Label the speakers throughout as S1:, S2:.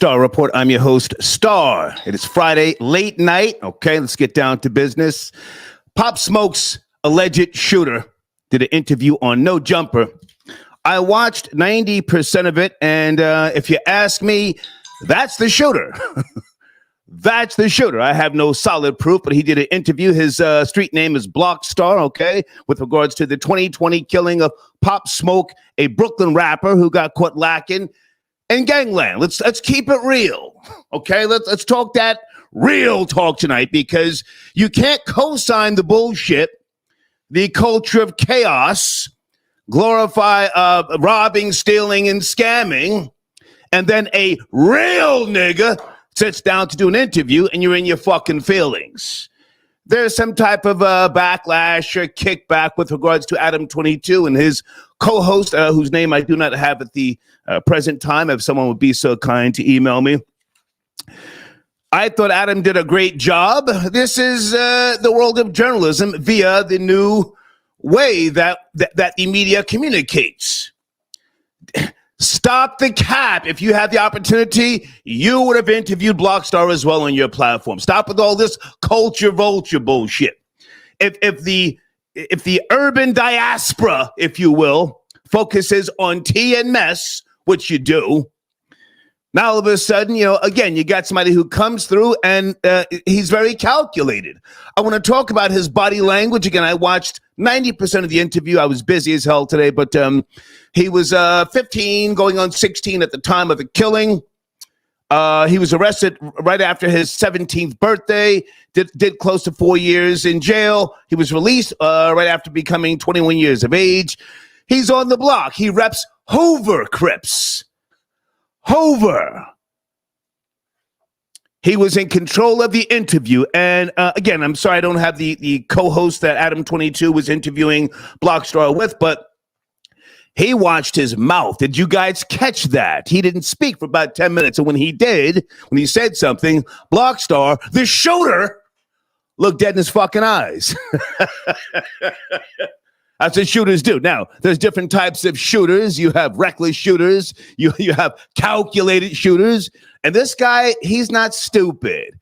S1: Blockstar Report. I'm your host, Star. It is Friday, late night. Okay, let's get down to business. Pop Smoke's alleged shooter did an interview on No Jumper. I watched 90% of it, and if you ask me, that's the shooter. That's the shooter. I have no solid proof, but he did an interview. His street name is Blockstar, okay, with regards to the 2020 killing of Pop Smoke, a Brooklyn rapper who got caught lacking in gangland. Let's keep it real, okay? Let's talk that real talk tonight, because you can't co-sign the bullshit, the culture of chaos, glorify robbing, stealing, and scamming, and then a real nigga sits down to do an interview and you're in your fucking feelings. There's some type of backlash or kickback with regards to Adam 22 and his co-host, whose name I do not have at the present time. If someone would be so kind to email me. I thought Adam did a great job. This is the world of journalism via the new way that the media communicates. Stop the cap. If you had the opportunity, you would have interviewed Blockstar as well on your platform. Stop with all this culture vulture bullshit. If the urban diaspora, if you will, focuses on tea and mess, which you do, now all of a sudden, again, you got somebody who comes through and he's very calculated. I want to talk about his body language. Again, I watched 90% of the interview. I was busy as hell today, but he was 15, going on 16 at the time of the killing. He was arrested right after his 17th birthday, did close to 4 years in jail. He was released right after becoming 21 years of age. He's on the block. He reps Hoover Crips. Hoover. He was in control of the interview. And again, I'm sorry I don't have the co-host that Adam 22 was interviewing Blockstar with, but he watched his mouth. Did you guys catch that? He didn't speak for about 10 minutes. And when he did, when he said something, Blockstar, the shooter, looked dead in his fucking eyes. That's what shooters do. Now, there's different types of shooters. You have reckless shooters. You have calculated shooters. And this guy, he's not stupid.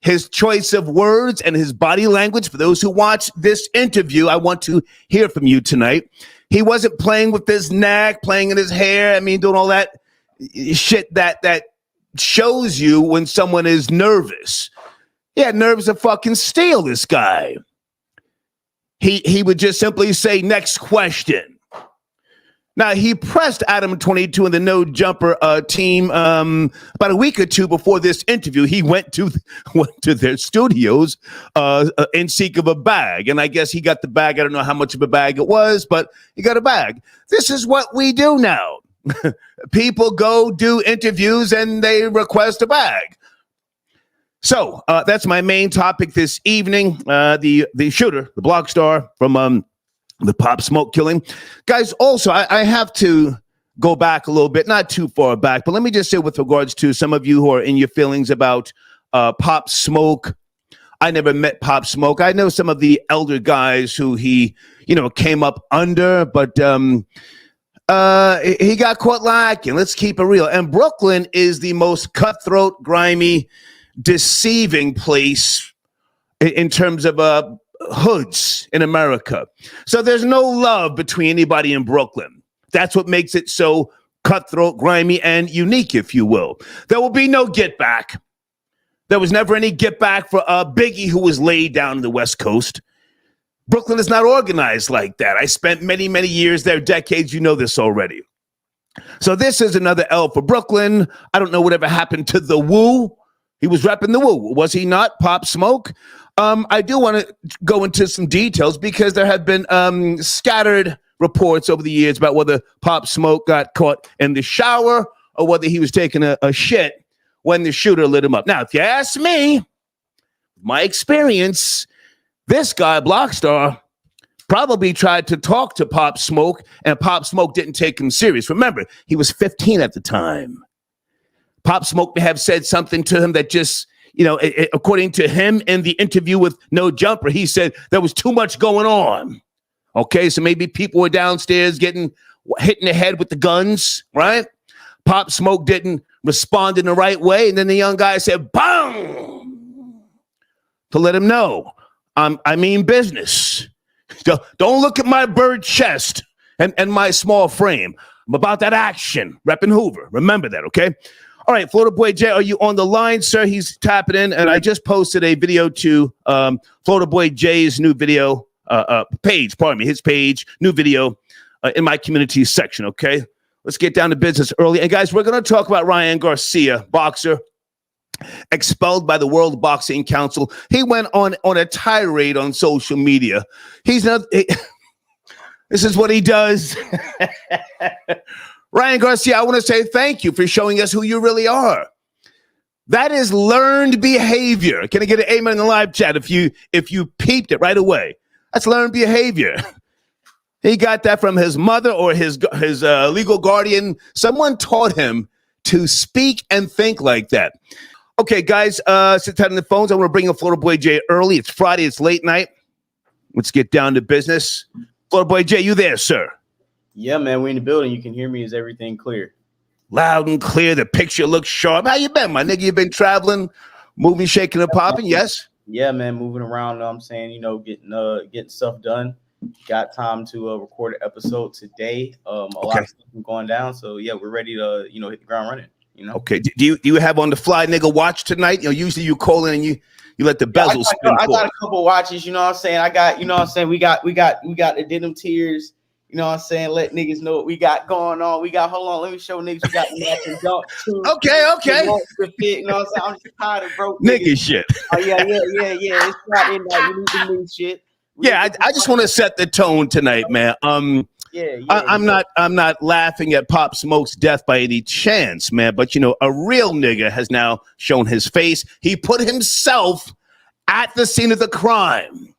S1: His choice of words and his body language, for those who watch this interview, I want to hear from you tonight. He wasn't playing with his neck, playing in his hair. I mean, doing all that shit that shows you when someone is nervous. He had nerves of fucking steel, this guy. He would just simply say, next question. Now, he pressed Adam 22 and the No Jumper team about a week or two before this interview. He went to their studios in seek of a bag. And I guess he got the bag. I don't know how much of a bag it was, but he got a bag. This is what we do now. People go do interviews and they request a bag. So that's my main topic this evening. The shooter, the Blockstar from the Pop Smoke killing. Guys, also, I have to go back a little bit, not too far back, but let me just say with regards to some of you who are in your feelings about Pop Smoke. I never met Pop Smoke. I know some of the elder guys who he, came up under, but he got caught lacking. Let's keep it real. And Brooklyn is the most cutthroat, grimy, deceiving place in terms of hoods in America. So there's no love between anybody in Brooklyn. That's what makes it so cutthroat, grimy, and unique, if you will. There will be no get back. There was never any get back for Biggie, who was laid down in the West Coast. Brooklyn is not organized like that. I spent many, many years there, decades. You know this already. So this is another L for Brooklyn. I don't know whatever happened to the Woo. He was repping the Woo. Was he not, Pop Smoke? I do want to go into some details because there have been scattered reports over the years about whether Pop Smoke got caught in the shower or whether he was taking a shit when the shooter lit him up. Now, if you ask me, my experience, this guy, Blockstar, probably tried to talk to Pop Smoke, and Pop Smoke didn't take him serious. Remember, he was 15 at the time. Pop Smoke may have said something to him that just, according to him in the interview with No Jumper, he said there was too much going on. Okay, so maybe people were downstairs getting hit in the head with the guns, right? Pop Smoke didn't respond in the right way. And then the young guy said, "Bang," to let him know, I mean business. Don't look at my bird chest and my small frame. I'm about that action. Reppin' Hoover. Remember that, okay? All right, Florida Boy Jay, are you on the line, sir? He's tapping in, and I just posted a video to Florida Boy Jay's new video page, his page, new video in my community section, okay? Let's get down to business early. And guys, we're going to talk about Ryan Garcia, boxer, expelled by the World Boxing Council. He went on a tirade on social media. This is what he does. Ryan Garcia, I want to say thank you for showing us who you really are. That is learned behavior. Can I get an amen in the live chat if you peeped it right away? That's learned behavior. He got that from his mother or his legal guardian. Someone taught him to speak and think like that. Okay, guys, sit tight on the phones. I want to bring in Florida Boy Jay early. It's Friday. It's late night. Let's get down to business. Florida Boy Jay, you there, sir?
S2: Yeah, man, we're in the building. You can hear me. Is everything clear?
S1: Loud and clear. The picture looks sharp. How you been, my nigga? You been traveling, moving, shaking, and popping? Yes?
S2: Yeah, man, moving around. I'm saying, getting stuff done. Got time to record an episode today. A lot of stuff going down. So, yeah, we're ready to, hit the ground running. Okay.
S1: Do you have on the fly nigga watch tonight? Usually you call in and you let the bezel spin.
S2: I got a couple watches, you know what I'm saying? I got, you know what I'm saying? We got the denim tears. You know what I'm saying? Let niggas know what we got going on. Hold on, let me show niggas we got matching dunk too.
S1: Okay.
S2: You know what I'm saying? I'm just tired of broke
S1: nigga shit.
S2: Oh, yeah. It's not in there. We need the new shit.
S1: I just want to set the tone tonight, man. I'm not laughing at Pop Smoke's death by any chance, man. But a real nigga has now shown his face. He put himself at the scene of the crime.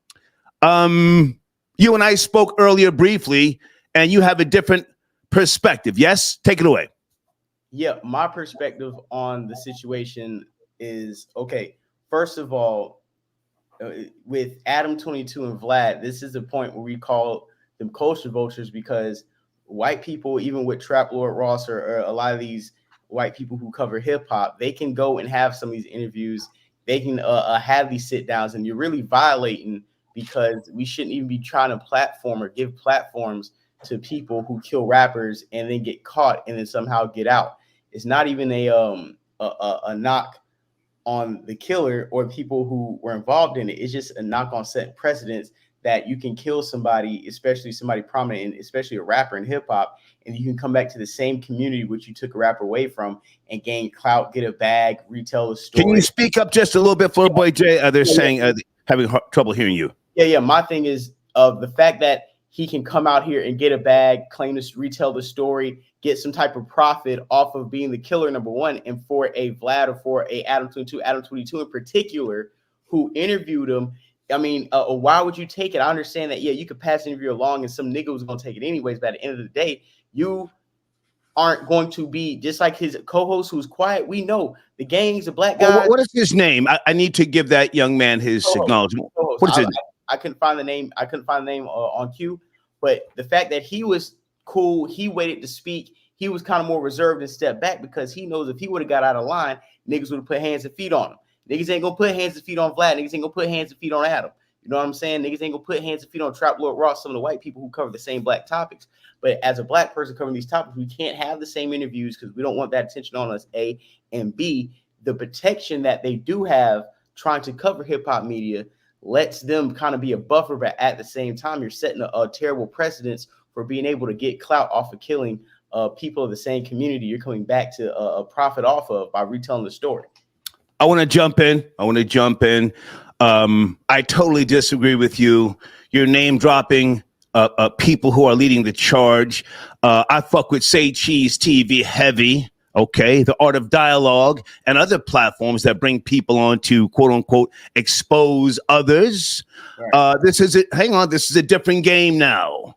S1: You and I spoke earlier briefly, and you have a different perspective. Yes, take it away.
S2: Yeah, my perspective on the situation is okay. First of all, with Adam 22 and Vlad, this is the point where we call them culture vultures, because white people, even with Trap Lord Ross or a lot of these white people who cover hip hop, they can go and have some of these interviews. They can have these sit downs, and you're really violating, because we shouldn't even be trying to platform or give platforms to people who kill rappers and then get caught and then somehow get out. It's not even a knock on the killer or people who were involved in it. It's just a knock on set precedents that you can kill somebody, especially somebody prominent, and especially a rapper in hip hop, and you can come back to the same community which you took a rapper away from and gain clout, get a bag, retell the story.
S1: Can you speak up just a little bit, Florida Boy Jay? They're saying having trouble hearing you.
S2: Yeah. My thing is the fact that he can come out here and get a bag, claim to retell the story, get some type of profit off of being the killer, number one, and for a Vlad or for a Adam 22 in particular, who interviewed him. I mean, why would you take it? I understand that, you could pass the interview along and some nigga was going to take it anyways, but at the end of the day, you aren't going to be just like his co-host who's quiet. We know the gang's a black guy.
S1: Well, what is his name? I need to give that young man his acknowledgement. What is it?
S2: I couldn't find the name. On cue, but the fact that he was cool, he waited to speak. He was kind of more reserved and stepped back because he knows if he would have got out of line, niggas would have put hands and feet on him. Niggas ain't gonna put hands and feet on Vlad. Niggas ain't gonna put hands and feet on Adam. You know what I'm saying? Niggas ain't gonna put hands and feet on Trap Lord Ross, some of the white people who cover the same black topics. But as a black person covering these topics, we can't have the same interviews because we don't want that attention on us, A. And B, the protection that they do have trying to cover hip hop media lets them kind of be a buffer, but at the same time, you're setting a terrible precedence for being able to get clout off of killing people of the same community you're coming back to a profit off of by retelling the story.
S1: I want to jump in. I totally disagree with you. You're name dropping people who are leading the charge. I fuck with Say Cheese TV heavy. Okay, the Art of Dialogue and other platforms that bring people on to quote unquote expose others. Right. This is a different game now.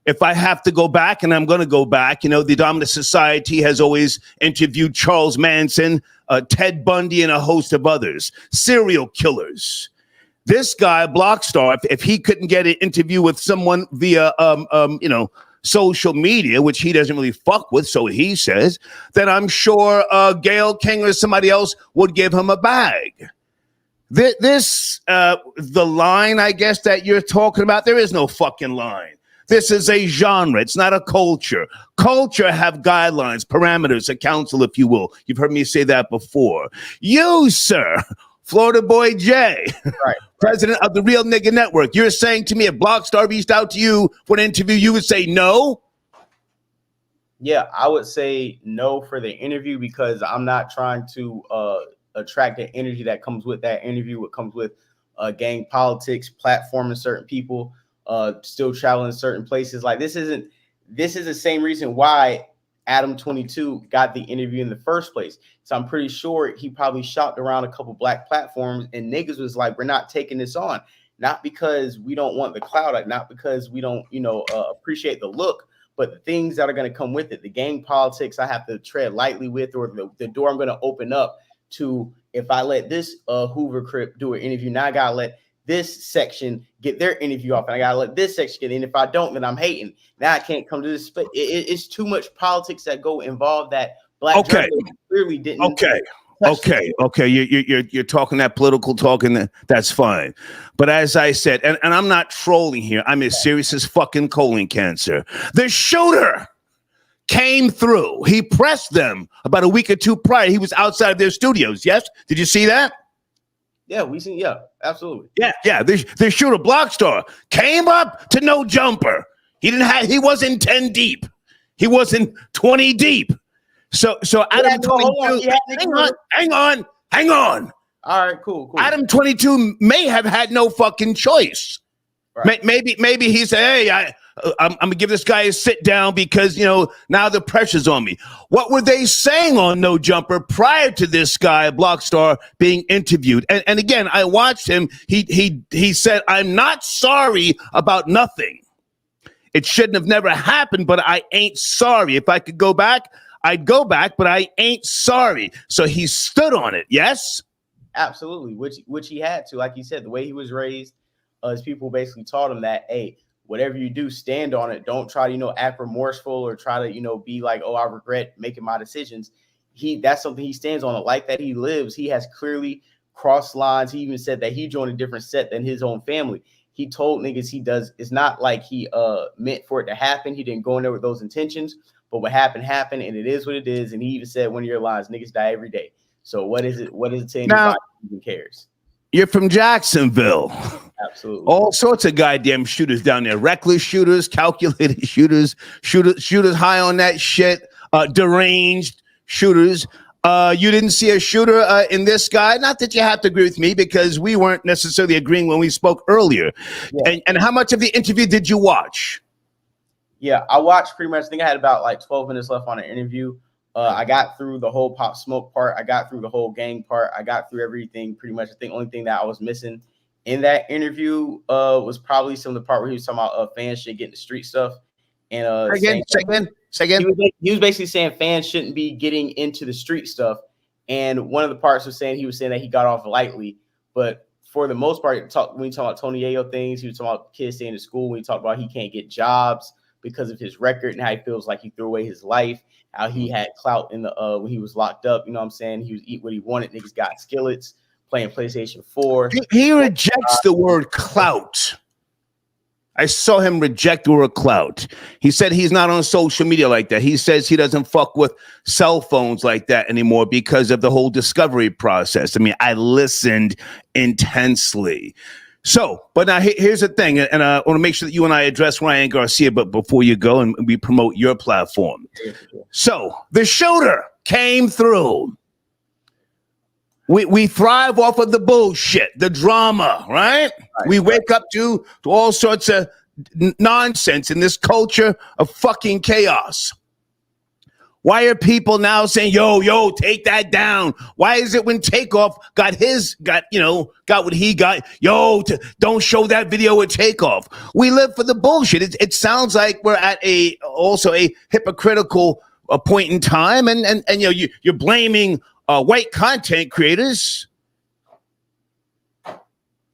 S1: If I have to go back, and I'm going to go back, the Dominant Society has always interviewed Charles Manson, Ted Bundy, and a host of others, serial killers. This guy, Blockstar, if he couldn't get an interview with someone via, social media, which he doesn't really fuck with, so he says, then I'm sure Gayle King or somebody else would give him a bag. The line, I guess, that you're talking about, there is no fucking line. This is a genre. It's not a culture. Culture have guidelines, parameters, a council, if you will. You've heard me say that before. You, sir, Florida Boy J,
S2: right,
S1: president of the Real Nigga Network, you're saying to me if Blockstar reached out to you for an interview, you would say no?
S2: Yeah, I would say no for the interview because I'm not trying to attract the energy that comes with that interview. What comes with gang politics, platforming certain people, still traveling certain places. Like this is the same reason why Adam 22 got the interview in the first place. So I'm pretty sure he probably shopped around a couple black platforms and niggas was like, we're not taking this on. Not because we don't want the clout, not because we don't, appreciate the look, but the things that are going to come with it, the gang politics I have to tread lightly with, or the door I'm going to open up to. If I let this Hoover Crip do an interview, now I got to let this section get their interview off, and I gotta let this section get in. If I don't, then I'm hating. Now I can't come to this. But it's too much politics that go involved that black journalists clearly didn't.
S1: Okay. You're talking that political talk, and that's fine. But as I said, and I'm not trolling here. I'm as serious as fucking colon cancer. The shooter came through. He pressed them about a week or two prior. He was outside of their studios. Yes, did you see that?
S2: Yeah, we seen. Yeah, absolutely.
S1: Yeah. The shooter Blockstar came up to no jumper. He wasn't 10 deep. He wasn't 20 deep. So Adam 22. Hang on.
S2: All right, cool.
S1: Adam 22 may have had no fucking choice. Right. Maybe he said, "Hey, I'm gonna give this guy a sit down because now the pressure's on me." What were they saying on No Jumper prior to this guy Blockstar being interviewed? And again, I watched him. He said, "I'm not sorry about nothing. It shouldn't have never happened, but I ain't sorry. If I could go back, I'd go back, but I ain't sorry." So he stood on it. Yes,
S2: absolutely. Which he had to, like he said, the way he was raised. His people basically taught him that, hey, whatever you do, stand on it. Don't try to, act remorseful or try to, be like, oh, I regret making my decisions. That's something he stands on. The life that he lives, he has clearly crossed lines. He even said that he joined a different set than his own family. He told niggas he does. It's not like he meant for it to happen. He didn't go in there with those intentions. But what happened, and it is what it is. And he even said one of your lines, niggas die every day. So what is it? What is it to anybody who cares?
S1: You're from Jacksonville.
S2: Absolutely.
S1: All sorts of goddamn shooters down there. Reckless shooters, calculated shooters high on that shit, deranged shooters. You didn't see a shooter in this guy. Not that you have to agree with me because we weren't necessarily agreeing when we spoke earlier. Yeah. And how much of the interview did you watch?
S2: Yeah, I watched pretty much. I think I had about like 12 minutes left on the interview. I got through the whole Pop Smoke part. I got through the whole gang part. I got through everything pretty much. I think only thing that I was missing in that interview was probably some of the part where he was talking about fans should get in the street stuff. And
S1: say again.
S2: He was basically saying fans shouldn't be getting into the street stuff. And one of the parts was saying that he got off lightly. But for the most part, when he talked about Tony Yayo things, he was talking about kids staying in school. When he talked about he can't get jobs because of his record and how he feels like he threw away his life. How he had clout in the when he was locked up, you know what I'm saying? He was eating what he wanted. Niggas got skillets, playing PlayStation 4.
S1: He rejects the word clout. I saw him reject the word clout. He said he's not on social media like that. He says he doesn't fuck with cell phones like that anymore because of the whole discovery process. I mean, I listened intensely. So, but now here's the thing, and I want to make sure that you and I address Ryan Garcia, but before you go and we promote your platform. So, the shooter came through. We thrive off of the bullshit, the drama, right? We wake up to all sorts of nonsense in this culture of fucking chaos. Why are people now saying, yo, take that down? Why is it when Takeoff got what he got? Don't show that video at Takeoff. We live for the bullshit. It sounds like we're at also a hypocritical point in time. And you're blaming white content creators.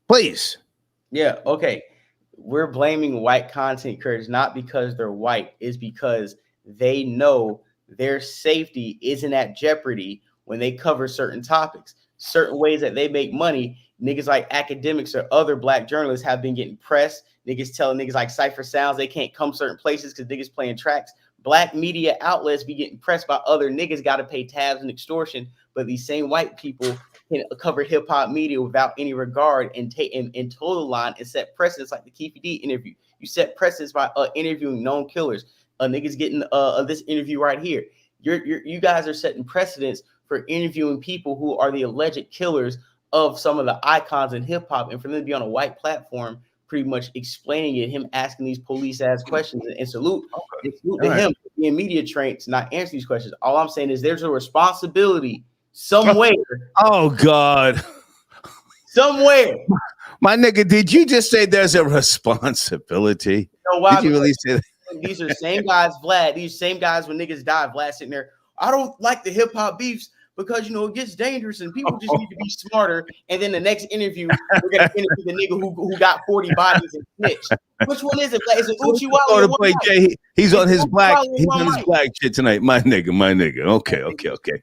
S1: Please.
S2: Yeah. Okay. we're blaming white content creators not because they're white, is because they know their safety isn't at jeopardy when they cover certain topics, certain ways that they make money. Niggas like academics or other black journalists have been getting pressed. Niggas telling niggas like Cypher Sounds they can't come certain places because niggas playing tracks. Black media outlets be getting pressed by other niggas, got to pay tabs and extortion. But these same white people can cover hip hop media without any regard and take and toe the line and set precedents like the Keefe D interview. You set precedents by interviewing known killers. Niggas getting this interview right here. You guys are setting precedents for interviewing people who are the alleged killers of some of the icons in hip hop, and for them to be on a white platform, pretty much explaining it, him asking these police ass questions, and salute to him being media trained to not answer these questions. All I'm saying is there's a responsibility somewhere.
S1: Oh God.
S2: Somewhere.
S1: My nigga, did you just say there's a responsibility?
S2: You know why?
S1: Did you really say that?
S2: These are the same guys, Vlad. These same guys when niggas die, Vlad sitting there. I don't like the hip hop beefs because, you know, it gets dangerous and people just need to be smarter. And then the next interview, we're going to interview the nigga who got 40 bodies and snitched. Which one is it? Is it Uchiwali?
S1: He's on his black shit tonight. My nigga. Okay.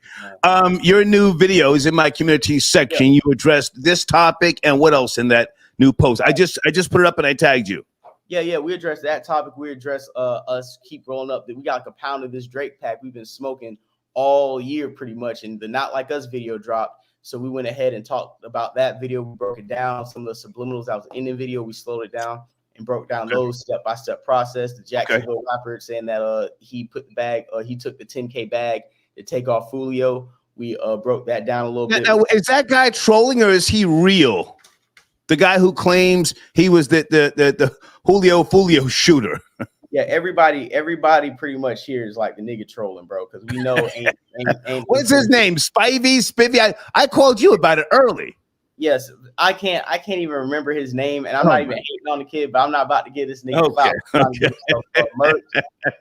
S1: Your new video is in my community section. Yeah. You addressed this topic and what else in that new post? I just put it up and I tagged you.
S2: Yeah, we addressed that topic. We addressed us keep rolling up. We got like a pound of this Drake pack we've been smoking all year pretty much, and the Not Like Us video dropped. So we went ahead and talked about that video. We broke it down. Some of the subliminals that was in the video, we slowed it down and broke down those step-by-step process. The Jacksonville rapper saying that he put the bag, he took the 10K bag to take off Julio. We broke that down a little bit.
S1: Now, is that guy trolling or is he real? The guy who claims he was the Julio Fulio shooter.
S2: Yeah, everybody pretty much here is like the nigga trolling, bro, because we know ain't
S1: what's his name? Spivey? I called you about it early.
S2: Yes, I can't even remember his name, and I'm not even hating on the kid, but I'm not about to get this nigga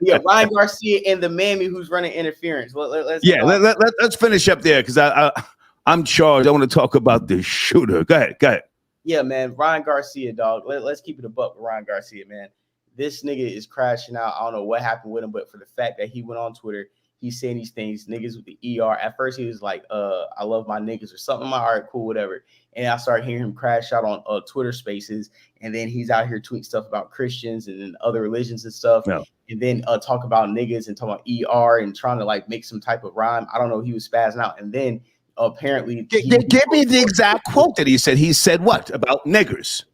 S2: Yeah, Ryan Garcia and the mammy who's running interference.
S1: Let's finish up there because I'm charged. I want to talk about the shooter. Go ahead.
S2: Yeah, man, Ryan Garcia, dog. Let's keep it a buck with Ryan Garcia, man. This nigga is crashing out. I don't know what happened with him, but for the fact that he went on Twitter, he's saying these things, niggas with the ER. At first, he was like, I love my niggas or something. I'm like, all right, cool, whatever. And I started hearing him crash out on Twitter Spaces. And then he's out here tweeting stuff about Christians and then other religions and stuff. Yeah. And then talk about niggas and talk about ER and trying to like make some type of rhyme. I don't know. He was spazzing out. And then apparently.
S1: Give me the exact quote that he said. He said what about niggers?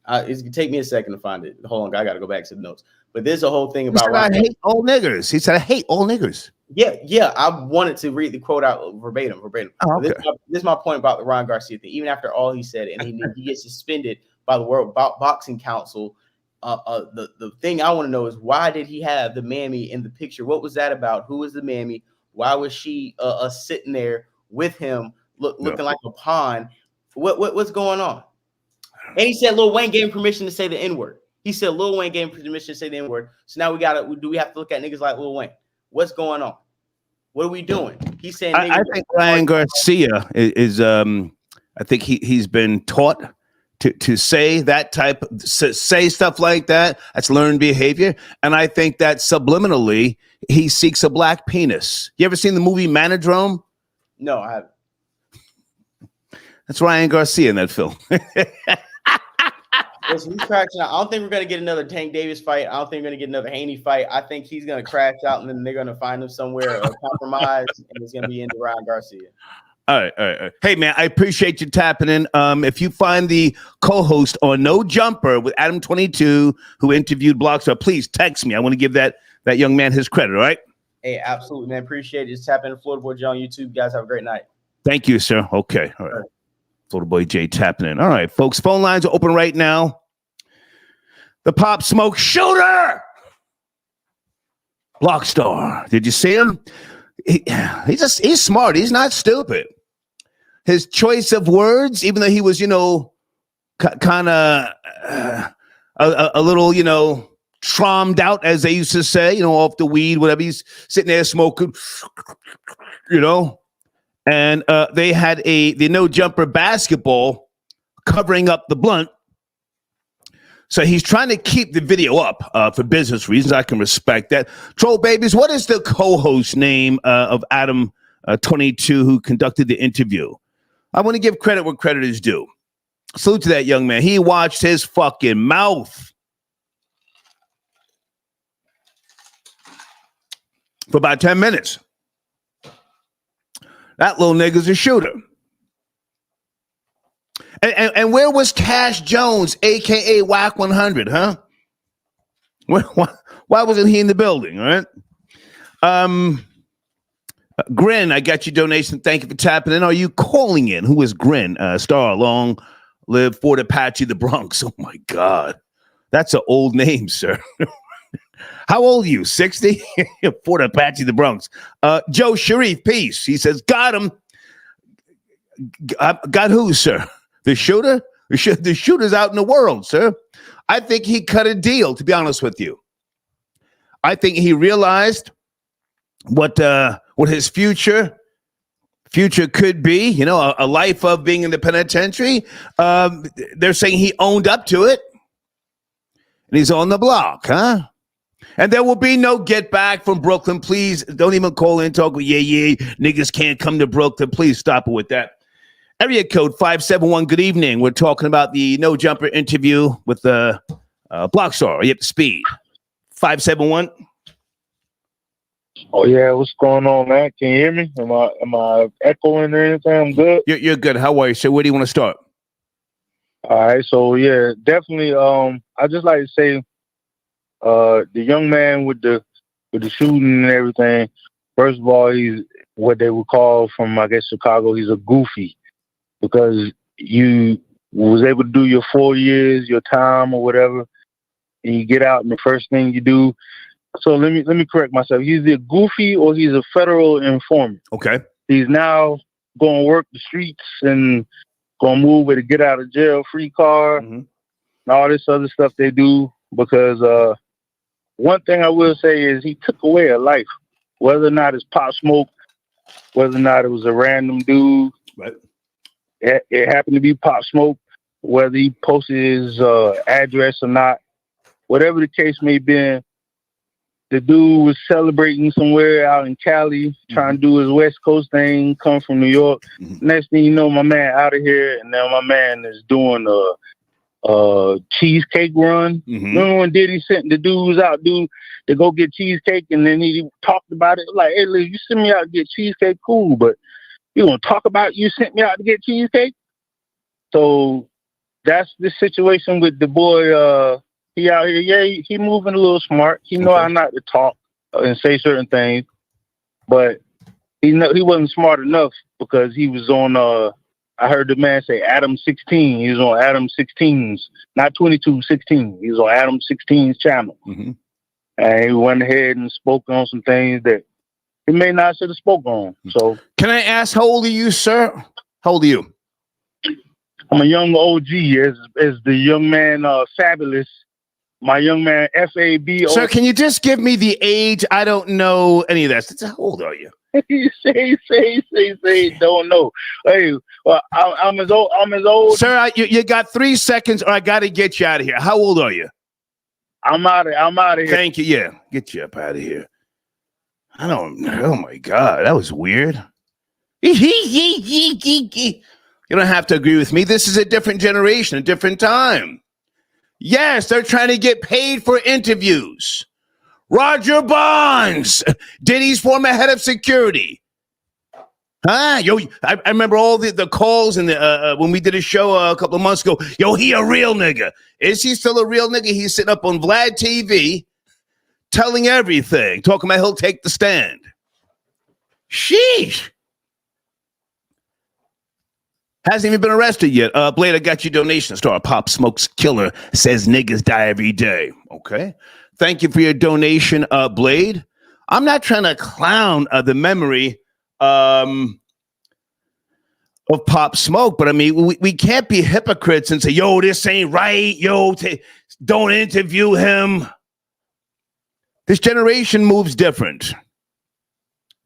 S2: It's gonna take me a second to find it. Hold on, I gotta go back to the notes. But there's a whole thing about
S1: I hate all niggers. He said I hate all niggers.
S2: Yeah. I wanted to read the quote out verbatim.
S1: Oh, okay.
S2: This is my point about the Ron Garcia thing. Even after all he said, and he gets suspended by the World Boxing Council. The thing I want to know is why did he have the mammy in the picture? What was that about? Who was the mammy? Why was she sitting there with him, looking like a pawn? What's going on? And he said Lil Wayne gave him permission to say the N-word. He said Lil Wayne gave him permission to say the N-word. So now we have to look at niggas like Lil Wayne? What's going on? What are we doing? He's saying
S1: I think Ryan Garcia is I think he's been taught to say that say stuff like that. That's learned behavior. And I think that subliminally he seeks a black penis. You ever seen the movie Manodrome?
S2: No, I haven't.
S1: That's Ryan Garcia in that film.
S2: Listen, he's crashing out. I don't think we're gonna get another Tank Davis fight. I don't think we're gonna get another Haney fight. I think he's gonna crash out and then they're gonna find him somewhere or compromise, and it's gonna be into Ryan Garcia.
S1: All right. Hey man, I appreciate you tapping in. If you find the co-host on No Jumper with Adam 22 who interviewed Blockstar, please text me. I want to give that young man his credit. All right.
S2: Hey, absolutely, man. Appreciate it. Just tap into Florida Boy J on YouTube. Guys, have a great night.
S1: Thank you, sir. Okay. All right. Florida Boy J tapping in. All right, folks. Phone lines are open right now. The Pop Smoke shooter, Blockstar. Did you see him? He's smart. He's not stupid. His choice of words, even though he was, kind of a little, trommed out, as they used to say, off the weed, whatever. He's sitting there smoking, and they had the No Jumper basketball covering up the blunt. So he's trying to keep the video up for business reasons. I can respect that. Troll Babies, what is the co-host name of Adam 22 who conducted the interview? I want to give credit where credit is due. Salute to that young man. He watched his fucking mouth for about 10 minutes. That little nigga's a shooter. And where was Cash Jones, a.k.a. Whack 100, huh? Why wasn't he in the building, all right? Grin, I got your donation. Thank you for tapping in. Are you calling in? Who is Grin? Star, long live Fort Apache, the Bronx. Oh, my God. That's an old name, sir. How old are you? 60? Fort Apache, the Bronx. Joe Sharif, peace. He says, got him. Got who, sir? The shooter? The shooter's out in the world, sir. I think he cut a deal, to be honest with you. I think he realized what his future could be, you know, a life of being in the penitentiary. They're saying he owned up to it. And he's on the block, huh? And there will be no get back from Brooklyn. Please don't even call in and talk. Yeah, niggas can't come to Brooklyn. Please stop it with that. Area code 571. Good evening. We're talking about the No Jumper interview with the Blockstar. Are you up to speed? 571.
S3: Oh yeah, what's going on, man? Can you hear me? Am I echoing or anything? I'm good.
S1: You're good. How are you? So where do you want to start?
S3: All right, so yeah, definitely. I just like to say, the young man with the shooting and everything. First of all, he's what they would call from, I guess, Chicago. He's a goofy because you was able to do your 4 years, your time or whatever, and you get out, and the first thing you do. So let me correct myself. He's either goofy or he's a federal informant.
S1: Okay.
S3: He's now going to work the streets and going to move with a get out of jail free card and all this other stuff they do. Because one thing I will say is he took away a life, whether or not it's Pop Smoke, whether or not it was a random dude.
S1: Right.
S3: It happened to be Pop Smoke, whether he posted his address or not, whatever the case may be. The dude was celebrating somewhere out in Cali, trying to do his West Coast thing, come from New York. Next thing you know, my man out of here, and now my man is doing a cheesecake run. Remember when Diddy sent the dudes out, to go get cheesecake, and then he talked about it like, hey, look, you sent me out to get cheesecake, cool, but you gonna talk about you sent me out to get cheesecake? So that's the situation with the boy. He out here, yeah, he moving a little smart. He know how not to talk and say certain things, but he wasn't smart enough because he was on. I heard the man say Adam 16. He was on Adam 16's, not 22, 16. He was on Adam 16's channel, and he went ahead and spoke on some things that he may not should have spoke on. So,
S1: can I ask, how old are you, sir? How old are you?
S3: I'm a young OG, as the young man Fabulous. My young man, FAB.
S1: Sir, can you just give me the age? I don't know any of that. How old are you?
S3: say, don't know. Hey, well, I'm as old.
S1: Sir, you got 3 seconds, or I got to get you out of here. How old are you?
S3: I'm out of here.
S1: Thank you. Yeah, get you up out of here. I don't. Oh my God, that was weird. You don't have to agree with me. This is a different generation, a different time. Yes, they're trying to get paid for interviews. Roger Bonds, Diddy's former head of security. Huh? Yo, I remember all the calls and when we did a show a couple of months ago. Yo, he a real nigga. Is he still a real nigga? He's sitting up on Vlad TV telling everything, talking about he'll take the stand. Sheesh. Hasn't even been arrested yet. Blade, I got your donation. Star Pop Smoke's killer says niggas die every day. Okay. Thank you for your donation, Blade. I'm not trying to clown the memory of Pop Smoke, but I mean, we can't be hypocrites and say, yo, this ain't right. Yo, don't interview him. This generation moves different.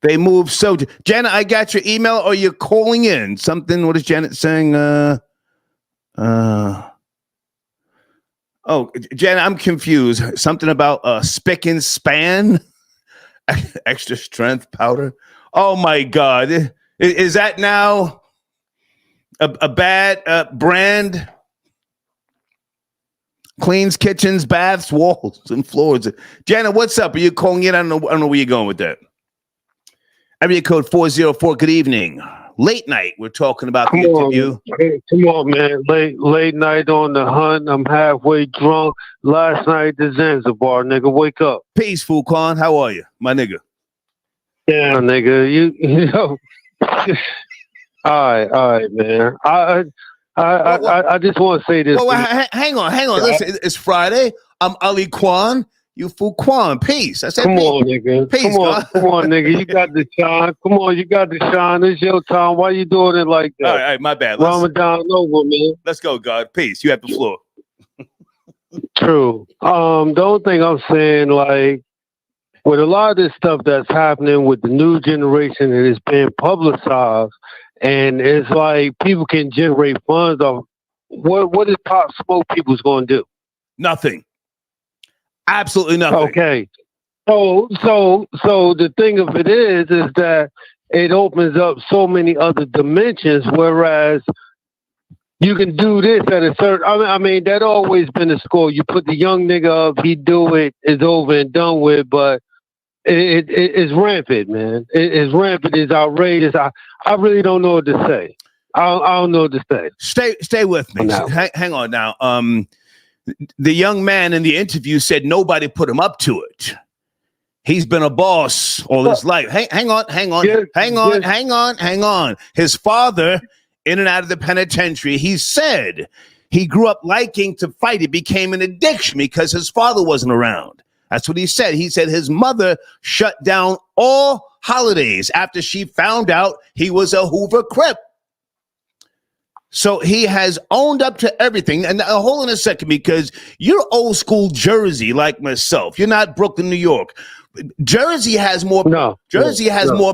S1: They move so. Janet, I got your email. Or you're calling in something? What is Janet saying? Oh, Jen, I'm confused. Something about spick and span, extra strength powder. Oh my God, is that now a bad brand? Cleans kitchens, baths, walls, and floors. Janet, what's up? Are you calling in? I don't know where you're going with that. Area code 404. Good evening. Late night. We're talking about the interview.
S4: Hey, come on, man. Late night on the hunt. I'm halfway drunk. Last night at the Zanzibar, nigga. Wake up.
S1: Peace, Fuquan. How are you, my nigga?
S4: Yeah, nigga. You know. all right, man. I just want to say this.
S1: Well, hang on. Listen, it's Friday. I'm Ali Kwan. You Fuquan. Peace. I said,
S4: come on, nigga.
S1: Peace,
S4: come on, nigga. You got the shine. Come on, you got the shine. It's your time. Why you doing it like that?
S1: All right, my bad.
S4: Ramadan over, man.
S1: Let's go, God. Peace. You have the floor.
S4: True. The only thing I'm saying, like, with a lot of this stuff that's happening with the new generation, it is being publicized, and it's like people can generate funds off. What is Pop Smoke people's going to do?
S1: Nothing. Absolutely nothing.
S4: Okay. So the thing of it is that it opens up so many other dimensions, whereas you can do this at a certain. I mean, that always been the score. You put the young nigga up, he do it, it's over and done with. But it's rampant, man. It's rampant. It's outrageous. I really don't know what to say. I don't know what to say.
S1: Stay with me. Hang on now. The young man in the interview said nobody put him up to it. He's been a boss all his life. Hang on. His father, in and out of the penitentiary, he said he grew up liking to fight. It became an addiction because his father wasn't around. That's what he said. He said his mother shut down all holidays after she found out he was a Hoover Crip. So he has owned up to everything. And hold on a second, because you're old school Jersey like myself. You're not Brooklyn, New York. Jersey has more. more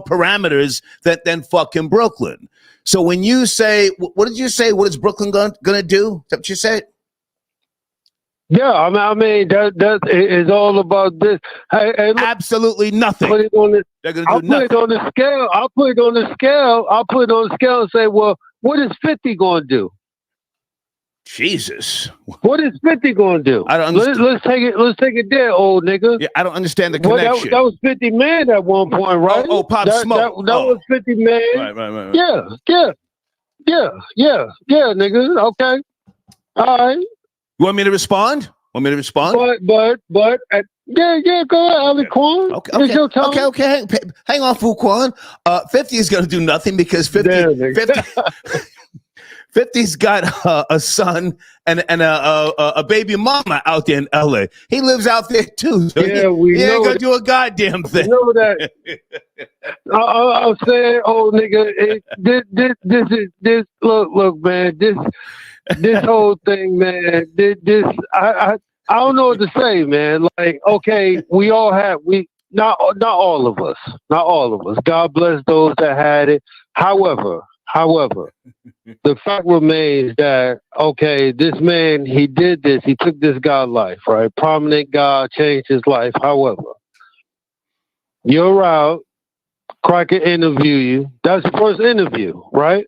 S1: parameters than fucking Brooklyn. So when you say, what did you say? What is Brooklyn gonna do? Is that what you said?
S4: Yeah, I mean that is all about this. Hey, look,
S1: absolutely nothing.
S4: Put it on the,
S1: They're gonna
S4: I'll
S1: do
S4: put
S1: nothing.
S4: it on the scale. I'll put it on the scale and say, well, what is 50 going to do?
S1: Jesus.
S4: What is 50 going to do?
S1: I don't understand.
S4: Let's take it there, old nigga.
S1: Yeah, I don't understand the connection.
S4: That was 50 man at one point, right?
S1: Oh, Pop Smoke.
S4: That was 50 man.
S1: Right.
S4: Yeah, nigga. Okay. All right.
S1: You want me to respond?
S4: But yeah, go ahead, Ali Kwan.
S1: Okay. Hang on, Fuquan. 50 is going to do nothing because 50's got a son and a baby mama out there in LA. He lives out there too. So
S4: yeah,
S1: he ain't going to do a goddamn thing.
S4: You know that. I'm saying, nigga, this. Look, man, this whole thing, man. I don't know what to say, man. Like, okay, we not all of us. God bless those that had it. However, the fact remains that, okay, this man, he did this. He took this guy's life, right? Prominent guy, changed his life. However, you're out. Cracker interview you. That's the first interview, right?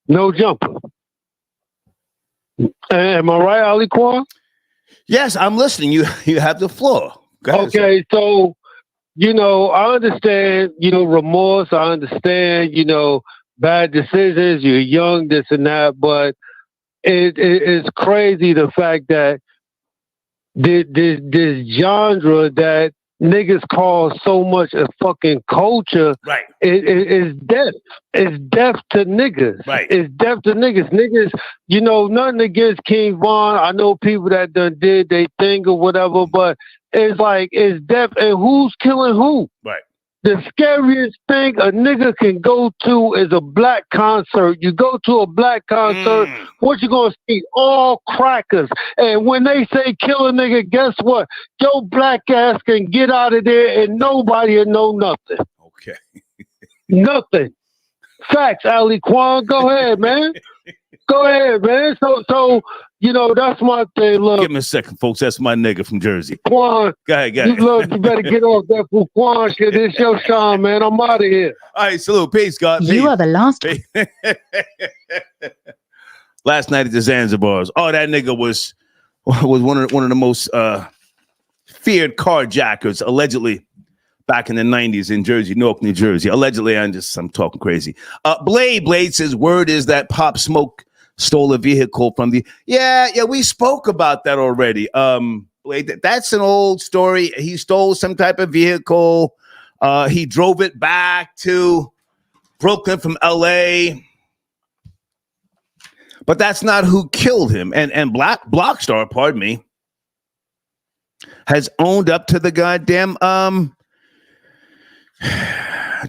S4: No jumper. Am I right, Ali Kwan?
S1: Yes, I'm listening. You have the floor. Go ahead,
S4: okay, so, I understand, remorse. I understand, bad decisions. You're young, this and that. But it's crazy the fact that this genre that niggas call so much a fucking culture,
S1: right?
S4: Is death. It's death to niggas.
S1: Right.
S4: It's death to niggas. Niggas, nothing against King Von. I know people that done did they thing or whatever, but it's like it's death, and who's killing who?
S1: Right.
S4: The scariest thing a nigga can go to is a black concert. You go to a black concert, what you gonna see? All crackers. And when they say kill a nigga, guess what? Your black ass can get out of there and nobody will know nothing.
S1: Okay.
S4: Nothing. Facts, Ali Kwan. Go ahead, man. Go ahead, man. So you know that's my thing. Look,
S1: Give me a second, folks. That's my nigga from Jersey.
S4: Quan,
S1: Go ahead.
S4: you better get off that for Quan shit. It's your shine, man. I'm out of here.
S1: All right, salute. Peace, God. Peace.
S5: You are the last.
S1: Last night at the Zanzibars. Oh, that nigga was one of the most feared carjackers, allegedly, back in the 90s in Jersey, Newark, New Jersey. Allegedly, I'm talking crazy. Blade says word is that Pop Smoke stole a vehicle from the. Yeah, we spoke about that already. Blade, that's an old story. He stole some type of vehicle. He drove it back to Brooklyn from LA. But that's not who killed him. And Blockstar, pardon me, has owned up to the goddamn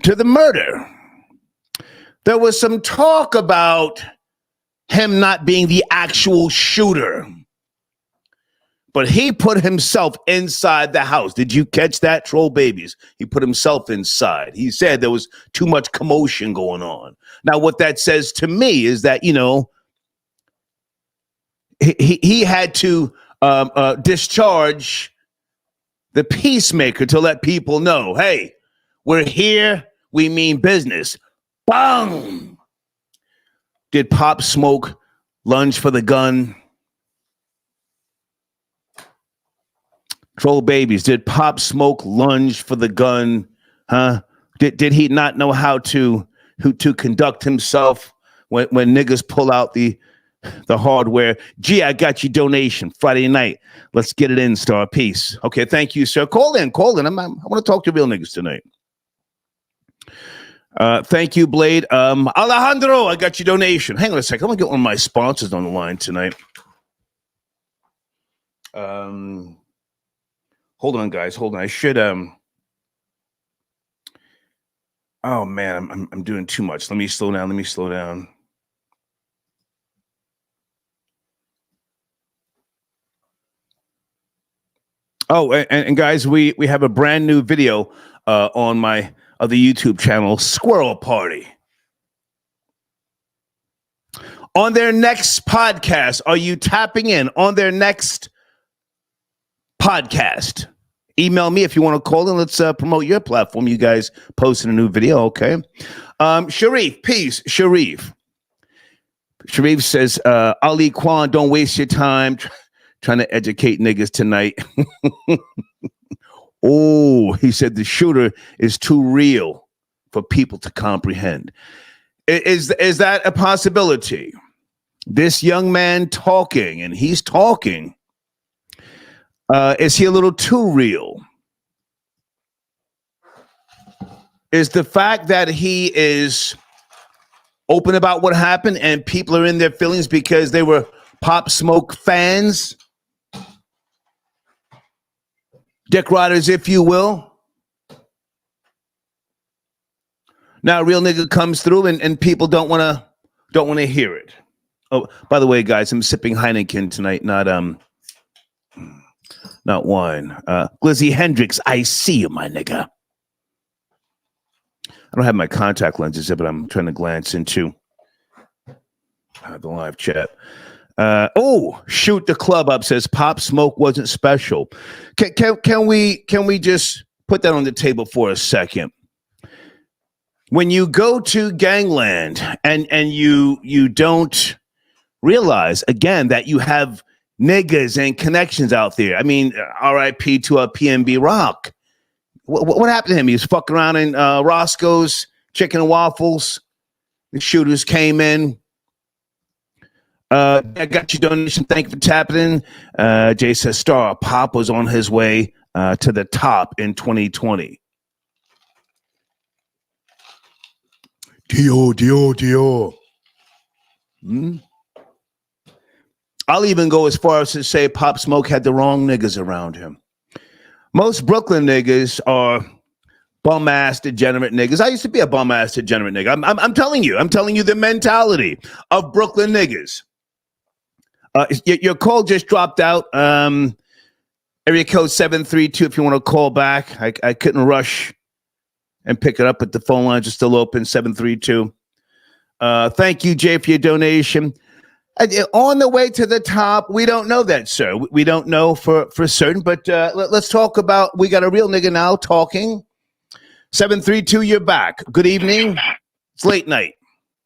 S1: to the murder. There was some talk about him not being the actual shooter, but he put himself inside the house. Did you catch that, troll babies? He put himself inside. He said there was too much commotion going on. Now, what that says to me is that, you know, he had to discharge the peacemaker to let people know, hey, we're here. We mean business. Bang! Did Pop Smoke lunge for the gun? Troll babies, did Pop Smoke lunge for the gun? Huh? Did he not know how to conduct himself when niggas pull out the hardware? Gee, I got your donation Friday night. Let's get it in, Star. Peace. Okay, thank you, sir. Call in. I want to talk to real niggas tonight. Thank you, Blade. Alejandro, I got your donation. Hang on a second. I'm gonna get one of my sponsors on the line tonight. Hold on, guys. Hold on. I should oh man, I'm doing too much. Let me slow down. Oh, and guys, we have a brand new video on my other YouTube channel, Squirrel Party. On their next podcast, are you tapping in on their next podcast? Email me if you want to call in. Let's promote your platform. You guys posted a new video, okay? Sharif, peace. Sharif says, Ali Kwan, don't waste your time trying to educate niggas tonight. Oh, he said the shooter is too real for people to comprehend. Is that a possibility? This young man talking, and he's talking. Is he a little too real? Is the fact that he is open about what happened and people are in their feelings because they were Pop Smoke fans, dick riders, if you will. Now, a real nigga comes through and people don't want to hear it. Oh, by the way, guys, I'm sipping Heineken tonight, not wine. Glizzy Hendrix, I see you, my nigga. I don't have my contact lenses yet, but I'm trying to glance into the live chat. Shoot the club up says Pop Smoke wasn't special. Can we just put that on the table for a second? When you go to gangland and you don't realize again that you have niggas and connections out there. I mean, R.I.P. to a PNB Rock. What happened to him? He was fucking around in Roscoe's Chicken and Waffles. The shooters came in. I got your donation. Thank you for tapping in. Jay says, Star, Pop was on his way to the top in 2020. Dio. I'll even go as far as to say Pop Smoke had the wrong niggas around him. Most Brooklyn niggas are bum-ass degenerate niggas. I used to be a bum-ass degenerate nigga. I'm telling you the mentality of Brooklyn niggas. Your call just dropped out. Area code 732 if you want to call back. I couldn't rush and pick it up, but the phone lines are still open, 732. Thank you, Jay, for your donation. On the way to the top, we don't know that, sir. We don't know for certain, but let's talk about, we got a real nigga now talking. 732, you're back. Good evening. It's late night.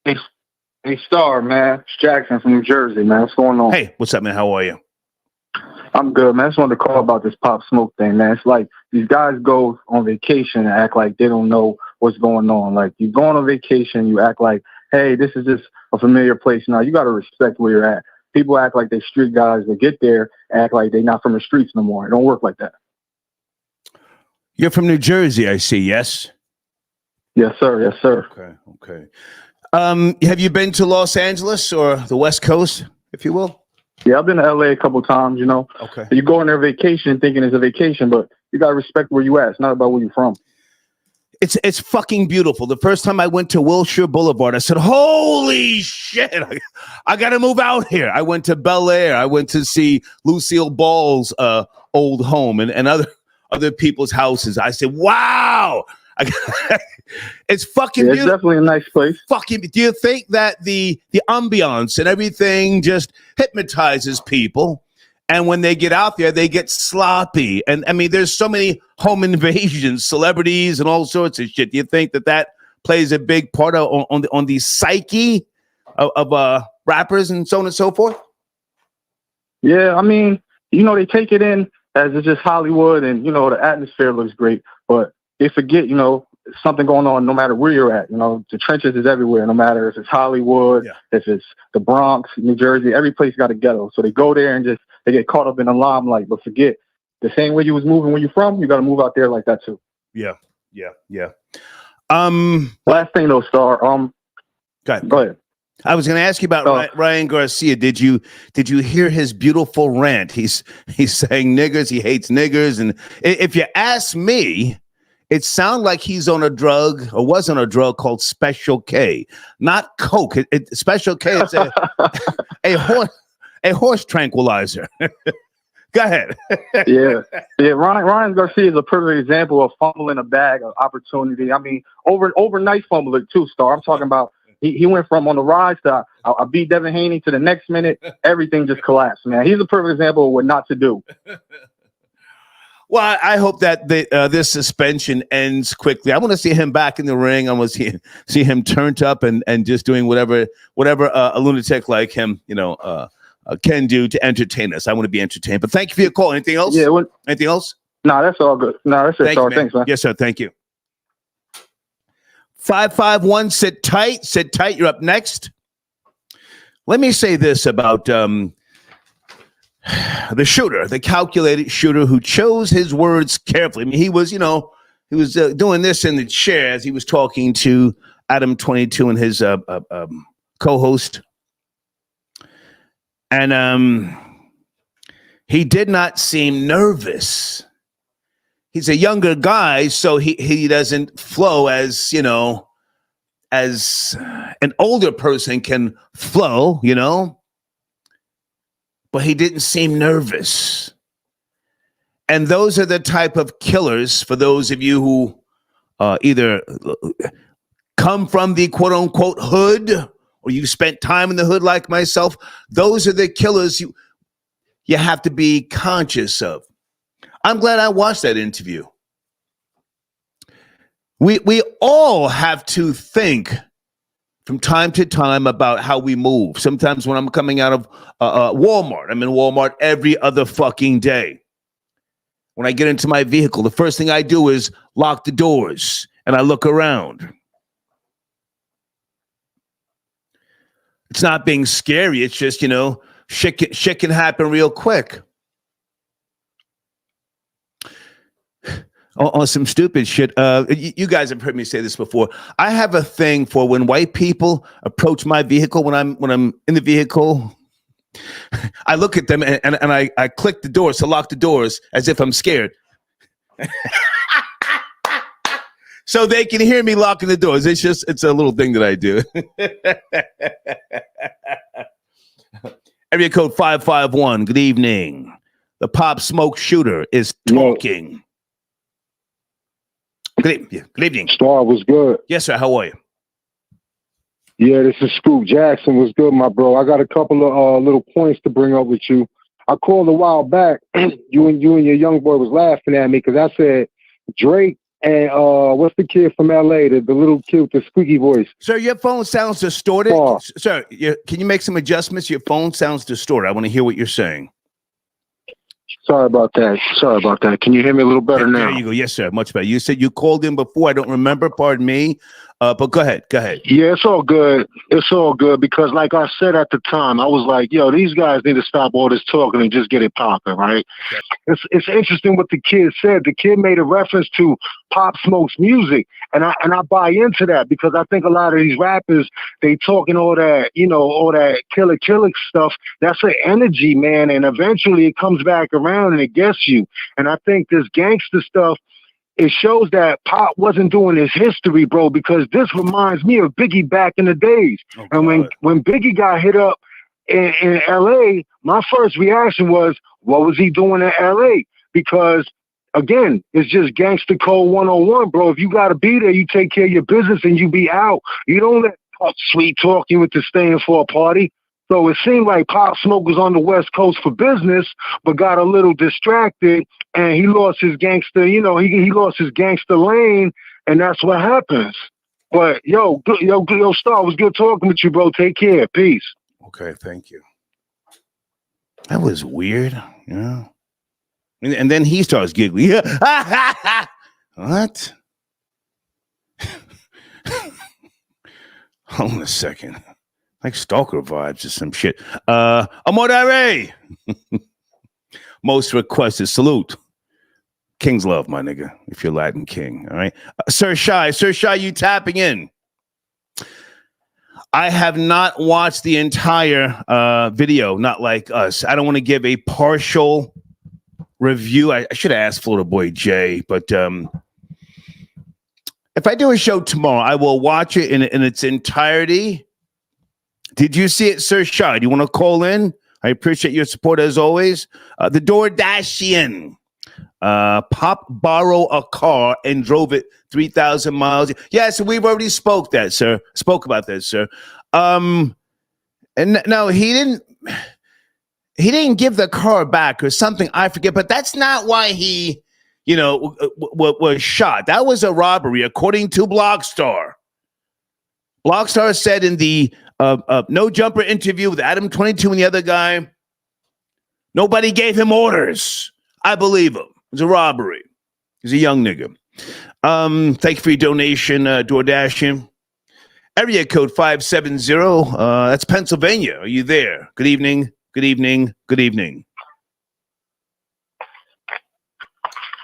S3: Hey, Star, man. It's Jackson from New Jersey, man. What's going on?
S1: Hey, what's up, man? How are you?
S3: I'm good, man. I just wanted to call about this Pop Smoke thing, man. It's like these guys go on vacation and act like they don't know what's going on. Like, you go on vacation, you act like, hey, this is just a familiar place. Now, you got to respect where you're at. People act like they street guys. They get there, act like they're not from the streets no more. It don't work like that.
S1: You're from New Jersey, I see, yes?
S3: Yes, sir. Yes, sir.
S1: Okay. Have you been to Los Angeles or the West Coast, if you will?
S3: Yeah, I've been to LA a couple times, you know.
S1: Okay.
S3: You go on their vacation thinking it's a vacation, but you got to respect where you at. It's not about where you're from.
S1: It's fucking beautiful. The first time I went to Wilshire Boulevard, I said, holy shit, I got to move out here. I went to Bel Air. I went to see Lucille Ball's old home and other people's houses. I said, wow. It's fucking
S3: yeah, it's
S1: beautiful.
S3: Definitely a nice place.
S1: Fucking, do you think that the ambiance and everything just hypnotizes people? And when they get out there, they get sloppy. And I mean, there's so many home invasions, celebrities, and all sorts of shit. Do you think that plays a big part on the psyche of rappers and so on and so forth?
S3: Yeah, I mean, you know, they take it in as it's just Hollywood, and you know, the atmosphere looks great, but they forget, you know, something going on no matter where you're at. You know, the trenches is everywhere, no matter if it's Hollywood, if it's the Bronx, New Jersey, every place got a ghetto. So they go there and they get caught up in the limelight, but forget the same way you was moving where you're from, you got to move out there like that too.
S1: Yeah.
S3: Last thing though, Star. Go ahead.
S1: I was going to ask you about Ryan Garcia. Did you hear his beautiful rant? He's saying niggers. He hates niggers, and if you ask me, it sounds like he's on a drug or was on a drug called Special K, not Coke. Special K is a horse tranquilizer. Go ahead. Yeah.
S3: Ryan Garcia is a perfect example of fumbling a bag of opportunity. I mean, overnight fumbler too, Star. I'm talking about he went from on the rise to I beat Devin Haney to the next minute. Everything just collapsed, man. He's a perfect example of what not to do.
S1: Well, I hope that this suspension ends quickly. I want to see him back in the ring. I want to see him turned up and just doing whatever a lunatic like him, can do to entertain us. I want to be entertained. But thank you for your call. Anything else?
S3: Yeah.
S1: Anything else?
S3: No, that's all good. No, that's it. Thanks, man.
S1: Yes, sir. Thank you. 551. Sit tight. Sit tight. You're up next. Let me say this about the shooter, the calculated shooter who chose his words carefully. I mean, he was doing this in the chair as he was talking to Adam 22 and his co-host. And he did not seem nervous. He's a younger guy, so he doesn't flow as an older person can flow, but he didn't seem nervous. And those are the type of killers, for those of you who either come from the quote unquote hood, or you spent time in the hood like myself. Those are the killers you have to be conscious of. I'm glad I watched that interview. We all have to think from time to time about how we move. Sometimes when I'm coming out of Walmart, I'm in Walmart every other fucking day. When I get into my vehicle, the first thing I do is lock the doors and I look around. It's not being scary. It's just, shit can happen real quick. On some stupid shit. You guys have heard me say this before. I have a thing for when white people approach my vehicle when I'm in the vehicle. I look at them and I click the doors to lock the doors as if I'm scared. So they can hear me locking the doors. It's a little thing that I do. Area code 551. Good evening. The Pop Smoke shooter is talking. Good evening.
S5: Star was good.
S1: Yes, sir. How are you?
S5: Yeah, this is Scoop Jackson. What's good, my bro? I got a couple of little points to bring up with you. I called a while back. you and your young boy was laughing at me because I said Drake and what's the kid from LA, the little kid with the squeaky voice?
S1: Sir, your phone sounds distorted. Sir, can you make some adjustments? Your phone sounds distorted. I want to hear what you're saying.
S5: Sorry about that. Can you hear me a little better now?
S1: There you go. Yes, sir. Much better. You said you called in before. I don't remember. Pardon me. But go ahead.
S5: Yeah, it's all good. It's all good because, like I said at the time, I was like, yo, these guys need to stop all this talking and just get it popping, right? Okay. It's interesting what the kid said. The kid made a reference to Pop Smoke's music, and I buy into that because I think a lot of these rappers, they talking all that, all that killer stuff. That's an energy, man, and eventually it comes back around and it gets you. And I think this gangster stuff, it shows that Pop wasn't doing his history, bro, because this reminds me of Biggie back in the days. Oh, and when Biggie got hit up in L.A., my first reaction was, what was he doing in L.A.? Because, again, it's just gangster code 101, bro. If you got to be there, you take care of your business and you be out. You don't let sweet talk you into staying for a party. So it seemed like Pop Smoke was on the West Coast for business, but got a little distracted, and he lost his gangster. He lost his gangster lane, and that's what happens. But yo, Star, it was good talking with you, bro. Take care, peace.
S1: Okay, thank you. That was weird, And then he starts giggling. What? Hold on a second. Like stalker vibes or some shit. Amore! Most requested. Salute. King's love, my nigga, if you're Latin king. All right. Sir Shy, you tapping in. I have not watched the entire video, not like us. I don't want to give a partial review. I should have asked Florida Boy Jay, but if I do a show tomorrow, I will watch it in its entirety. Did you see it, Sir Shah? Do you want to call in? I appreciate your support as always. The DoorDashian. Pop borrow a car and drove it 3,000 miles. Yes, we've already spoke about that, sir. And no, he didn't give the car back or something. I forget, but that's not why he, was shot. That was a robbery, according to Blockstar. Blockstar said in the No Jumper interview with Adam 22 and the other guy, nobody gave him orders. I believe him. It was a robbery. He's a young nigga. Thank you for your donation, DoorDashian. Area code 570. That's Pennsylvania. Are you there? Good evening.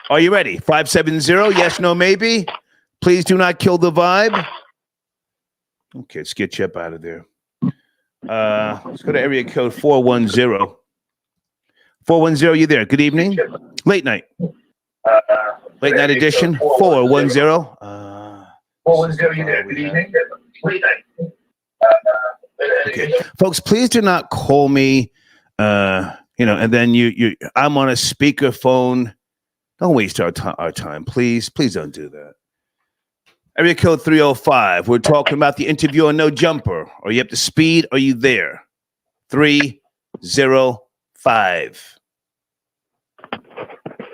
S1: Are you ready? 570. Yes, no, maybe. Please do not kill the vibe. Okay, let's get you up out of there. Let's go to area code 410. 410, you there? Good evening. Late night edition. 410. 410, you there? Good evening. Late night. Okay, folks, please do not call me. And then I'm on a speakerphone. Don't waste our time, please. Please don't do that. Area code 305. We're talking about the interview on No Jumper. Are you up to speed? Are you there? 305.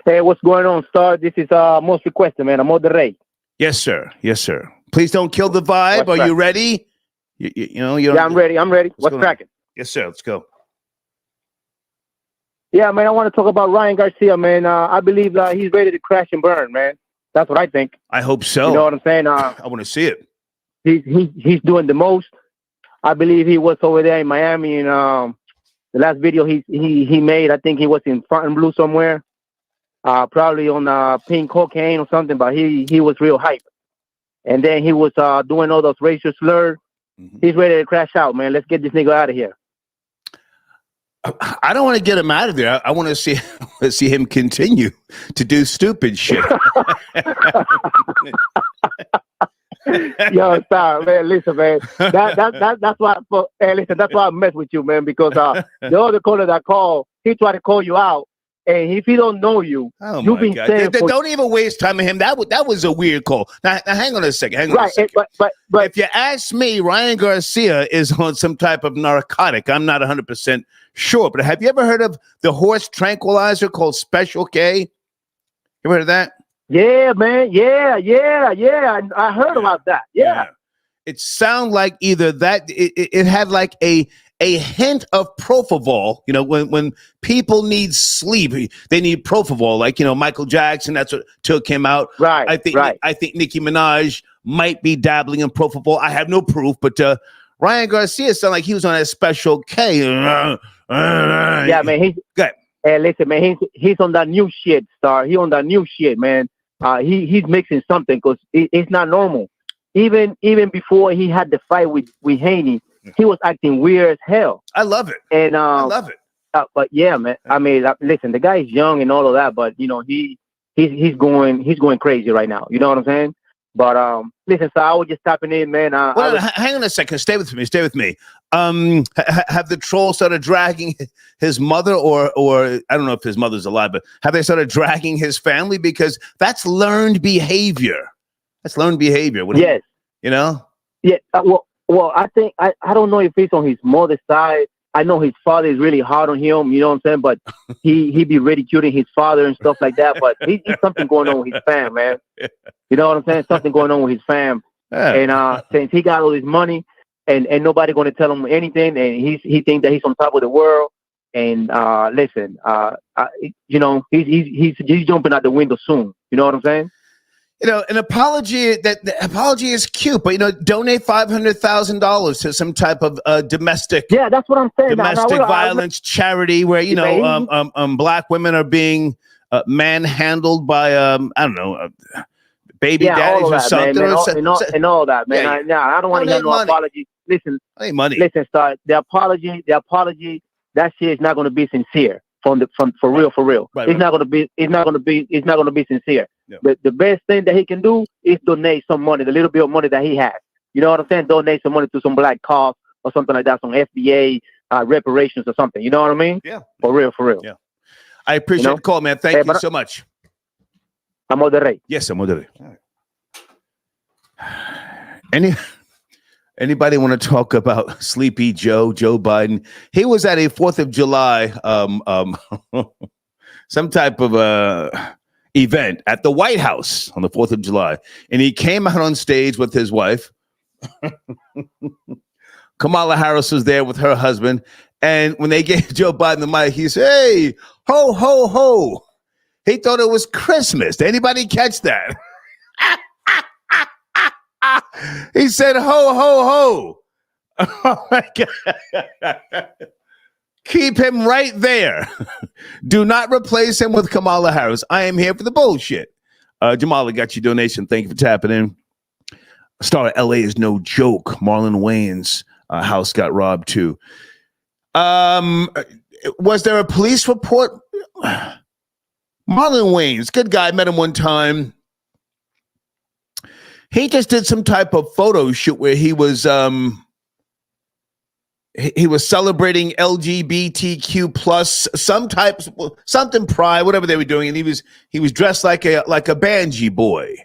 S6: Hey, what's going on, Star? This is Most Requested, man. I'm on the Ray.
S1: Yes, sir. Please don't kill the vibe. Are you ready?
S6: I'm ready. What's cracking?
S1: Yes, sir. Let's go.
S6: Yeah, man. I want to talk about Ryan Garcia, man. I believe he's ready to crash and burn, man. That's what I think.
S1: I hope so.
S6: You know what I'm saying?
S1: I want to see it.
S6: He's doing the most. I believe he was over there in Miami, and the last video he made, I think he was in Fontainebleau somewhere, probably on pink cocaine or something. But he was real hype. And then he was doing all those racial slurs. Mm-hmm. He's ready to crash out, man. Let's get this nigga out of here.
S1: I don't want to get him out of there. I want to see him continue to do stupid shit.
S6: Yo, stop, man. Listen, man. That's why. Listen, that's why I mess with you, man. Because the other caller that called, he tried to call you out, And if he don't know you,
S1: Oh
S6: you've
S1: my
S6: been
S1: God!
S6: saying for
S1: Don't even waste time on him. That was a weird call. Now hang on a second. Hang on a
S6: right.
S1: second.
S6: But
S1: If you ask me, Ryan Garcia is on some type of narcotic. I'm not 100% sure. But have you ever heard of the horse tranquilizer called Special K? You ever heard of that?
S6: yeah, man, yeah. I heard about that. Yeah.
S1: It sounded like either that. It had like a hint of propofol. You know, when people need sleep, they need propofol. Like, you know, Michael Jackson. That's what took him out.
S6: Right.
S1: I think.
S6: Right.
S1: I think Nicki Minaj might be dabbling in propofol. I have no proof, but Ryan Garcia sounded like he was on a Special K.
S6: Yeah, man. He's
S1: good.
S6: Hey, listen, man. He's on that new shit, Star. He on that new shit, man. He's mixing something because it's not normal. Even before he had the fight with Haney, he was acting weird as hell.
S1: I love it.
S6: And
S1: I love it.
S6: But yeah, man. I mean, listen, the guy is young and all of that, but you know, he's going crazy right now. You know what I'm saying? But listen, so I was just tapping in, man.
S1: Hang on a second. Stay with me. Have the trolls started dragging his mother, or I don't know if his mother's alive, but have they started dragging his family? Because that's learned behavior.
S6: Yes.
S1: You know?
S6: Yeah. Well, I think I don't know if he's on his mother's side. I know his father is really hard on him. You know what I'm saying? But he be ridiculing his father and stuff like that. But he's something going on with his fam, man. You know what I'm saying? Something going on with his fam.
S1: Yeah.
S6: And since he got all his money and nobody going to tell him anything, and he thinks that he's on top of the world. And listen, you know, he's jumping out the window soon. You know what I'm saying?
S1: You know, an apology. The apology is cute, but you know, donate $500,000 to some type of domestic.
S6: Yeah, that's what I'm saying.
S1: Domestic violence charity where you know black women are being manhandled by I don't know baby daddies or something,
S6: and all that, man. I don't want to hear no apology. Listen, listen, Star. The apology. That shit is not going to be sincere for real.
S1: Right,
S6: it's not going to be sincere. Yeah. The best thing that he can do is donate some money, the little bit of money that he has. You know what I'm saying? Donate some money to some black cause or something like that, some FBA reparations or something. You know what I mean?
S1: Yeah.
S6: For real.
S1: Yeah. I appreciate the call, man. Thank you so much.
S6: Amo de Rey.
S1: Yes, Amo de Rey. Anybody want to talk about Sleepy Joe Biden? He was at a 4th of July, some type of event at the White House on the 4th of July. And he came out on stage with his wife. Kamala Harris was there with her husband. And when they gave Joe Biden the mic, he said, "Hey, ho, ho, ho." He thought it was Christmas. Did anybody catch that? He said, "Ho, ho, ho." Oh my God. Keep him right there. Do not replace him with Kamala Harris. I am here for the bullshit. Jamala got your donation. Thank you for tapping in. Star of LA is no joke. Marlon Wayne's house got robbed too. Was there a police report? Marlon Wayne's good guy. Met him one time. He just did some type of photo shoot where he was celebrating LGBTQ plus something pride, whatever they were doing, and he was dressed like a Banshee boy,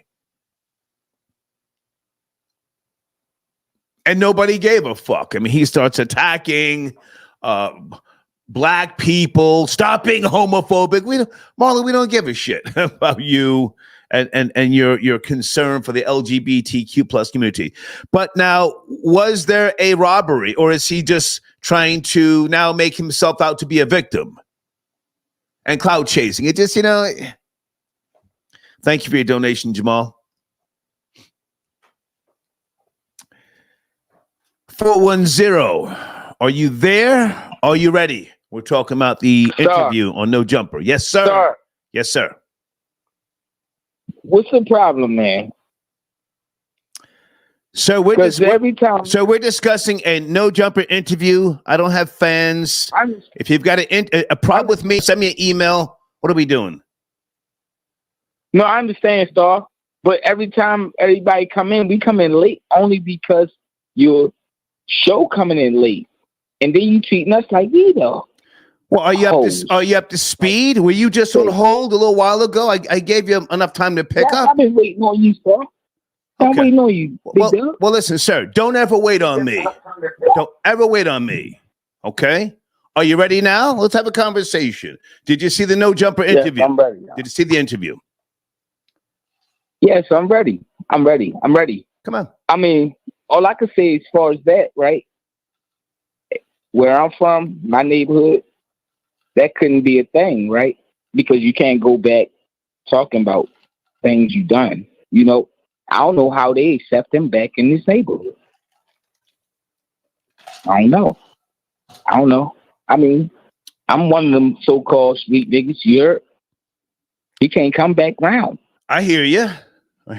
S1: and nobody gave a fuck. I mean, he starts attacking black people, stop being homophobic. Marlon, we don't give a shit about you and your concern for the LGBTQ plus community. But now, was there a robbery, or is he just trying to now make himself out to be a victim and clout chasing? It just, thank you for your donation, Jamal. 410, are you there? Are you ready? We're talking about the interview on No Jumper. Yes, sir.
S7: Sir.
S1: Yes, sir.
S7: What's the problem, man?
S1: So we're
S7: we're
S1: discussing a No Jumper interview. I don't have fans. If you've got a problem with me, send me an email. What are we doing?
S7: No, I understand, Star. But every time everybody come in, we come in late only because your show coming in late. And then you treating us like we know.
S1: Well, are you up to speed? Were you just on hold a little while ago? I gave you enough time to pick up.
S7: I've been waiting on you, sir. I'm
S1: Okay.
S7: waiting on you.
S1: Well, listen, sir. Don't ever wait on me. Don't ever wait on me. Okay. Are you ready now? Let's have a conversation. Did you see the no jumper interview?
S7: Yes, I'm ready.
S1: Did you see the interview?
S7: Yes, I'm ready. I'm ready.
S1: Come on.
S7: I mean, all I can say as far as that, right? Where I'm from, my neighborhood, that couldn't be a thing, right? Because you can't go back talking about things you done. You know, I don't know how they accept him back in this neighborhood. I don't know. I mean, I'm one of them so-called street niggas. He can't come back round.
S1: I hear you.
S7: I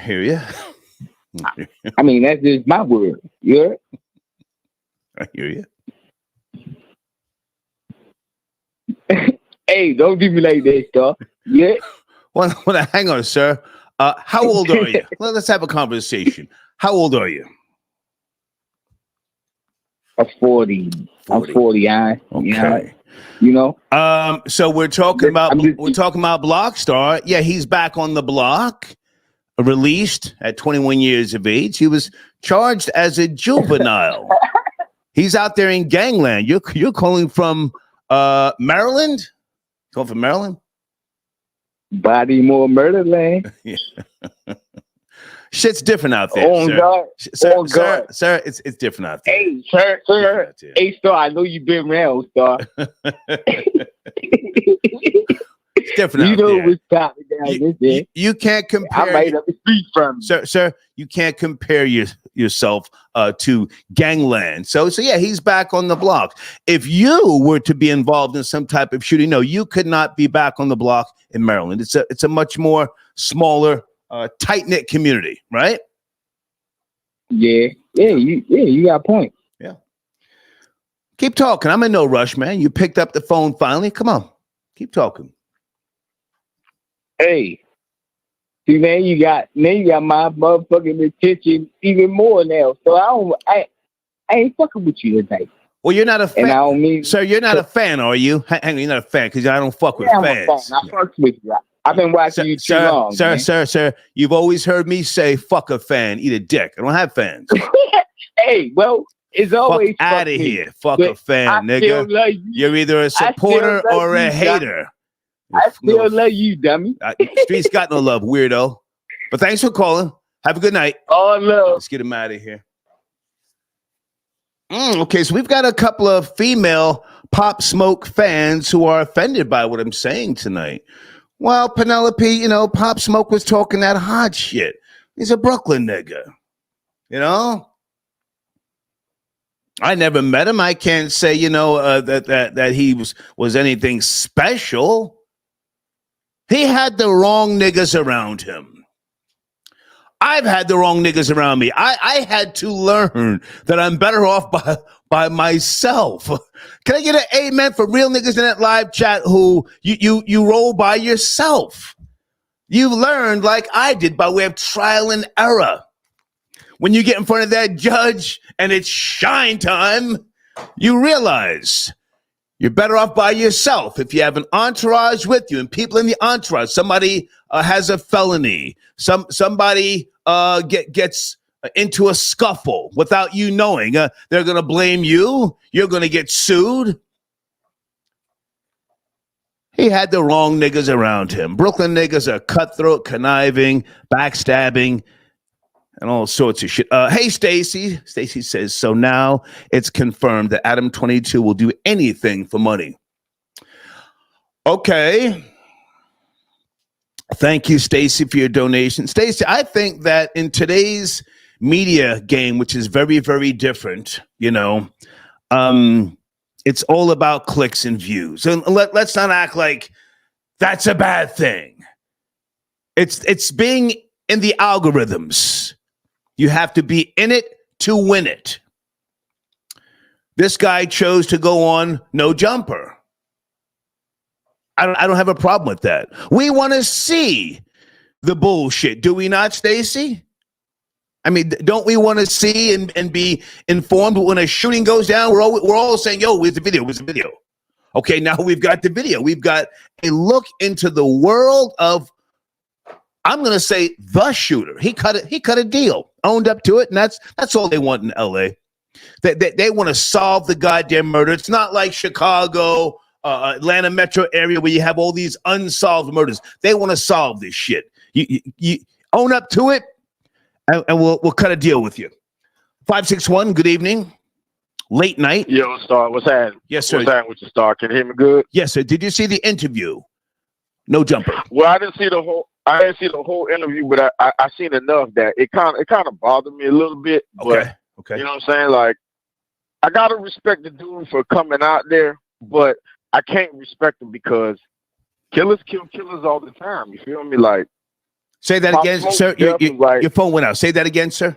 S7: mean, that's just my word.
S1: I hear you.
S7: Hey, don't do me like that, Star. Yeah.
S1: Well, hang on, sir. How old are you? Well, let's have a conversation. How old are you?
S7: I'm 40. I'm 40.
S1: Okay.
S7: Yeah. You know.
S1: So we're talking about Blockstar. Yeah, he's back on the block. Released at 21 years of age. He was charged as a juvenile. He's out there in gangland. You're calling from Maryland? Calling from Maryland?
S7: Bodymore murder land.
S1: Yeah. Shit's different out there.
S7: Oh,
S1: sir.
S7: God. God.
S1: Sir, it's different out there.
S7: Hey, sir. Hey, Star, I know you've been around, Star.
S1: It's different
S7: you
S1: out
S7: know
S1: there.
S7: what's popping down this.
S1: You can't compare.
S7: I'm right up the street from you.
S1: Sir, you can't compare yourself to gangland. So yeah, he's back on the block. If you were to be involved in some type of shooting, no, you could not be back on the block in Maryland. It's a much more smaller, tight-knit community, right?
S7: Yeah, you got a point.
S1: Yeah. Keep talking. I'm in no rush, man. You picked up the phone finally. Come on. Keep talking.
S7: Hey, see, man, you got my motherfucking attention even more now. So I ain't fucking with you tonight.
S1: Well, you're not a fan.
S7: And I don't mean,
S1: sir, you're not a fan, are you? Hang on, you're not a fan because I don't fuck with fans.
S7: I fuck with you. I've been watching you too long.
S1: Sir, you've always heard me say, fuck a fan, eat a dick. I don't have fans.
S7: Hey, well, it's always
S1: fuck out of here. Fuck a fan, nigga. You're either a supporter or a hater.
S7: I still love you, dummy.
S1: Streets got no love, weirdo. But thanks for calling. Have a good night.
S7: Oh, love.
S1: Let's get him out of here. Okay, so we've got a couple of female Pop Smoke fans who are offended by what I'm saying tonight. Well, Penelope, Pop Smoke was talking that hot shit. He's a Brooklyn nigga. I never met him. I can't say, that he was anything special. He had the wrong niggas around him. I've had the wrong niggas around me. I had to learn that I'm better off by myself. Can I get an amen for real niggas in that live chat who you roll by yourself? You've learned like I did by way of trial and error. When you get in front of that judge and it's shine time, you realize you're better off by yourself. If you have an entourage with you and people in the entourage, somebody has a felony, somebody gets into a scuffle without you knowing, they're going to blame you. You're going to get sued. He had the wrong niggas around him. Brooklyn niggas are cutthroat, conniving, backstabbing, and all sorts of shit. Hey, Stacy. Stacy says, so now it's confirmed that Adam 22 will do anything for money. Okay. Thank you, Stacy, for your donation. Stacy, I think that in today's media game, which is very, very different, it's all about clicks and views. And let's not act like that's a bad thing. It's being in the algorithms. You have to be in it to win it. This guy chose to go on no jumper. I don't have a problem with that. We want to see the bullshit, do we not, Stacy? I mean, don't we want to see and be informed when a shooting goes down? We're all saying, yo, where's the video? Where's the video? Okay, now we've got the video. We've got a look into the world of, I'm going to say, the shooter. He cut a deal, owned up to it, and that's all they want in L.A. They want to solve the goddamn murder. It's not like Chicago, Atlanta metro area where you have all these unsolved murders. They want to solve this shit. You own up to it, and we'll cut a deal with you. 561, good evening. Late night.
S8: Yo, Star, what's happening?
S1: Yes, sir.
S8: What's happening with you, Star? Can you hear me good?
S1: Yes, sir. Did you see the interview? No jumper.
S8: Well, I didn't see the whole interview, but I seen enough that it kind of bothered me a little bit. But,
S1: Okay.
S8: You know what I'm saying? Like, I gotta respect the dude for coming out there, but I can't respect him because killers kill killers all the time. You feel me? Like,
S1: say that
S8: Pop
S1: again,
S8: Smoke
S1: sir.
S8: like,
S1: Your phone went out. Say that again, sir.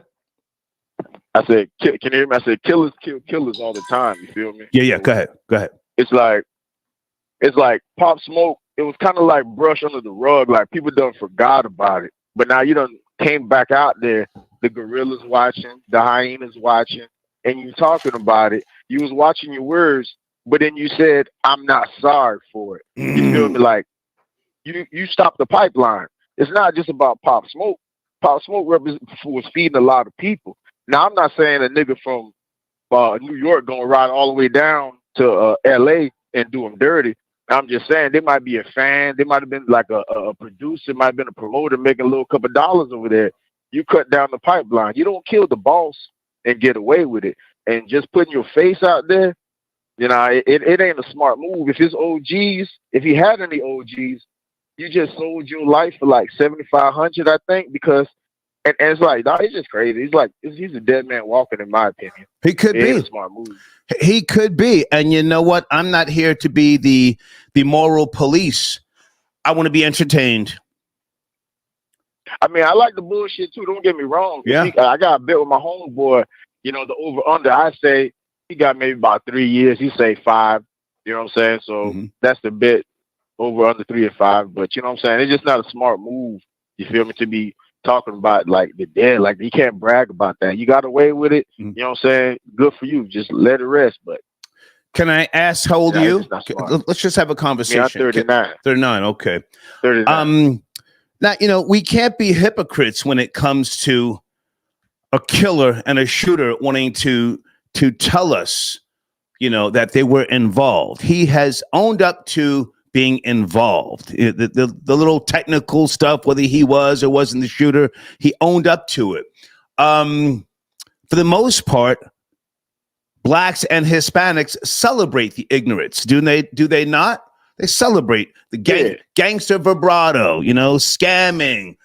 S8: I said, can you hear me? I said, killers kill killers all the time. You feel me?
S1: Yeah. Go ahead.
S8: It's like Pop Smoke. It was kind of like brush under the rug. Like people done forgot about it, but now you done came back out there. The gorillas watching, the hyenas watching, and you talking about it. You was watching your words, but then you said, "I'm not sorry for it." You feel me? Like you stopped the pipeline. It's not just about Pop Smoke. Pop Smoke was feeding a lot of people. Now I'm not saying a nigga from New York gonna ride all the way down to L.A. and do them dirty. I'm just saying they might be a fan. They might have been like a producer, might have been a promoter making a little couple dollars over there. You cut down the pipeline. You don't kill the boss and get away with it. And just putting your face out there, you know, it ain't a smart move. If his OGs, if he had any OGs, you just sold your life for like $7,500, I think, because and it's like, no, it's just crazy. He's a dead man walking, in my opinion.
S1: He could be
S8: a smart move.
S1: He could be. And you know what? I'm not here to be the moral police. I want to be entertained.
S8: I mean, I like the bullshit too. Don't get me wrong.
S1: Yeah.
S8: I got a bet with my homeboy. You know, the over under. I say he got maybe about 3 years. He say 5. You know what I'm saying? So that's the bet, over under 3 or 5. But you know what I'm saying? It's just not a smart move. You feel me? To be talking about like the dead, like you can't brag about that. You got away with it. You know what I'm saying? Good for you. Just let it rest. But
S1: can I ask how old are you? Let's just have a conversation.
S8: I'm 39.
S1: 39. Okay.
S8: 39.
S1: Now, you know, we can't be hypocrites when it comes to a killer and a shooter wanting to tell us, you know, that they were involved. He has owned up to being involved. The little technical stuff, whether he was or wasn't the shooter, he owned up to it. For the most part, blacks and Hispanics celebrate the ignorance. Do they not? They celebrate the gangster vibrato, you know, scamming,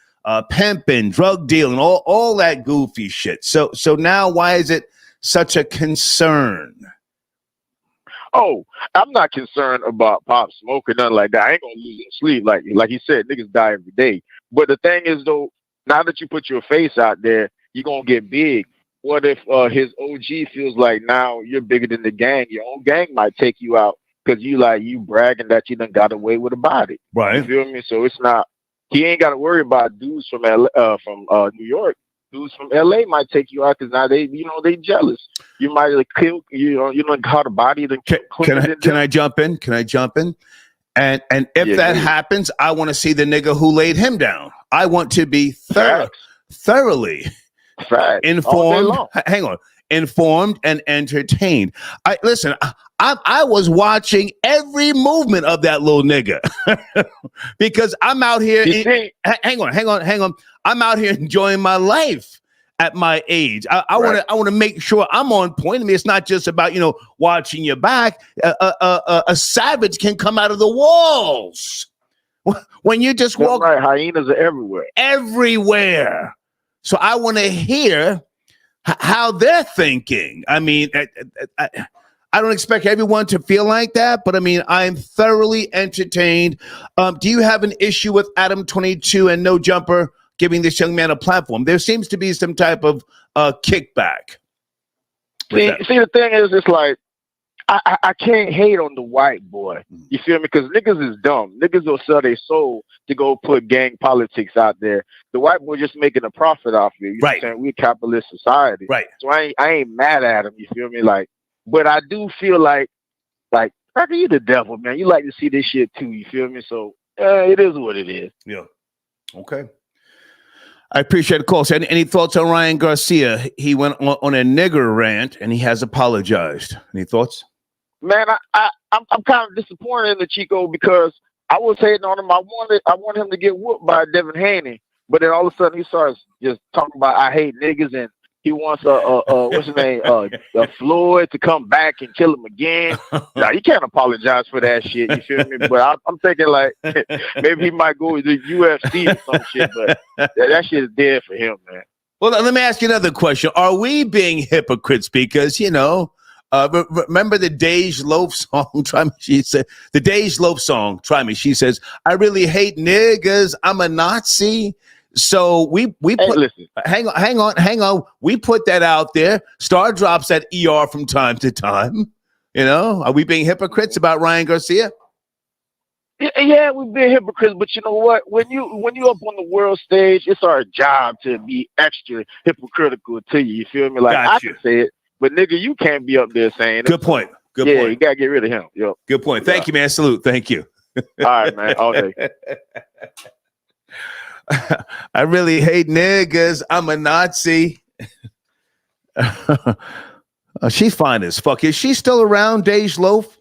S1: pimping, drug dealing, all that goofy shit. So now why is it such a concern?
S8: Oh, I'm not concerned about Pop Smoke or nothing like that. I ain't gonna lose sleep. Like he said, niggas die every day. But the thing is though, now that you put your face out there, you're gonna get big. What if his OG feels like now you're bigger than the gang? Your own gang might take you out because you bragging that you done got away with a body.
S1: Right.
S8: You feel me? So it's not, he ain't got to worry about dudes from New York. Dudes from LA might take you out because now they jealous. You might have killed, you know, caught a body.
S1: Can I jump in? And if that happens, I want to see the nigga who laid him down. I want to be thoroughly informed. Hang on. Informed and entertained. I was watching every movement of that little nigga because I'm out here. Hang on. I'm out here enjoying my life at my age. I want to make sure I'm on point. I mean, it's not just about, you know, watching your back. A savage can come out of the walls when you just walk.
S8: Right, hyenas are everywhere.
S1: So I want to hear how they're thinking. I mean, I don't expect everyone to feel like that, but I mean, I'm thoroughly entertained. Do you have an issue with Adam 22 and No Jumper giving this young man a platform? There seems to be some type of kickback.
S8: See, the thing is, it's like, I can't hate on the white boy. You feel me? Because niggas is dumb. Niggas will sell their soul to go put gang politics out there. The white boy just making a profit off you. You know what I'm saying? We're a capitalist society. Right. So I ain't mad at him. You feel me? Like, but I do feel like Cracker, you the devil, man. You like to see this shit too. You feel me? So it is what it is.
S1: Yeah. Okay. I appreciate the call. So any thoughts on Ryan Garcia? He went on a nigger rant and he has apologized. Any thoughts?
S8: Man, I'm kind of disappointed in the Chico because I was hating on him. I wanted him to get whooped by Devin Haney, but then all of a sudden he starts just talking about I hate niggas and he wants what's his name, Floyd to come back and kill him again. Now you can't apologize for that shit. You feel me? But I'm thinking like maybe he might go to the UFC or some shit. But that shit is dead for him, man.
S1: Well, let me ask you another question. Are we being hypocrites? Because remember the Dej Loaf song? Try me. She said the Dej Loaf song. Try me. She says, "I really hate niggas. I'm a Nazi." So we put,
S8: listen.
S1: hang on. We put that out there. Star drops that ER from time to time. Are we being hypocrites about Ryan Garcia?
S8: Yeah, we've been hypocrites, but you know what? When you up on the world stage, it's our job to be extra hypocritical to you. You feel me? Like I can say it, but nigga, you can't be up there saying it.
S1: Good point. Good
S8: point.
S1: Yeah,
S8: you gotta get rid of him. Yo.
S1: Good point. Thank you, man. Salute. Thank you.
S8: All right, man. All day.
S1: I really hate niggas. I'm a Nazi. She's fine as fuck. Is she still around, Dej Loaf?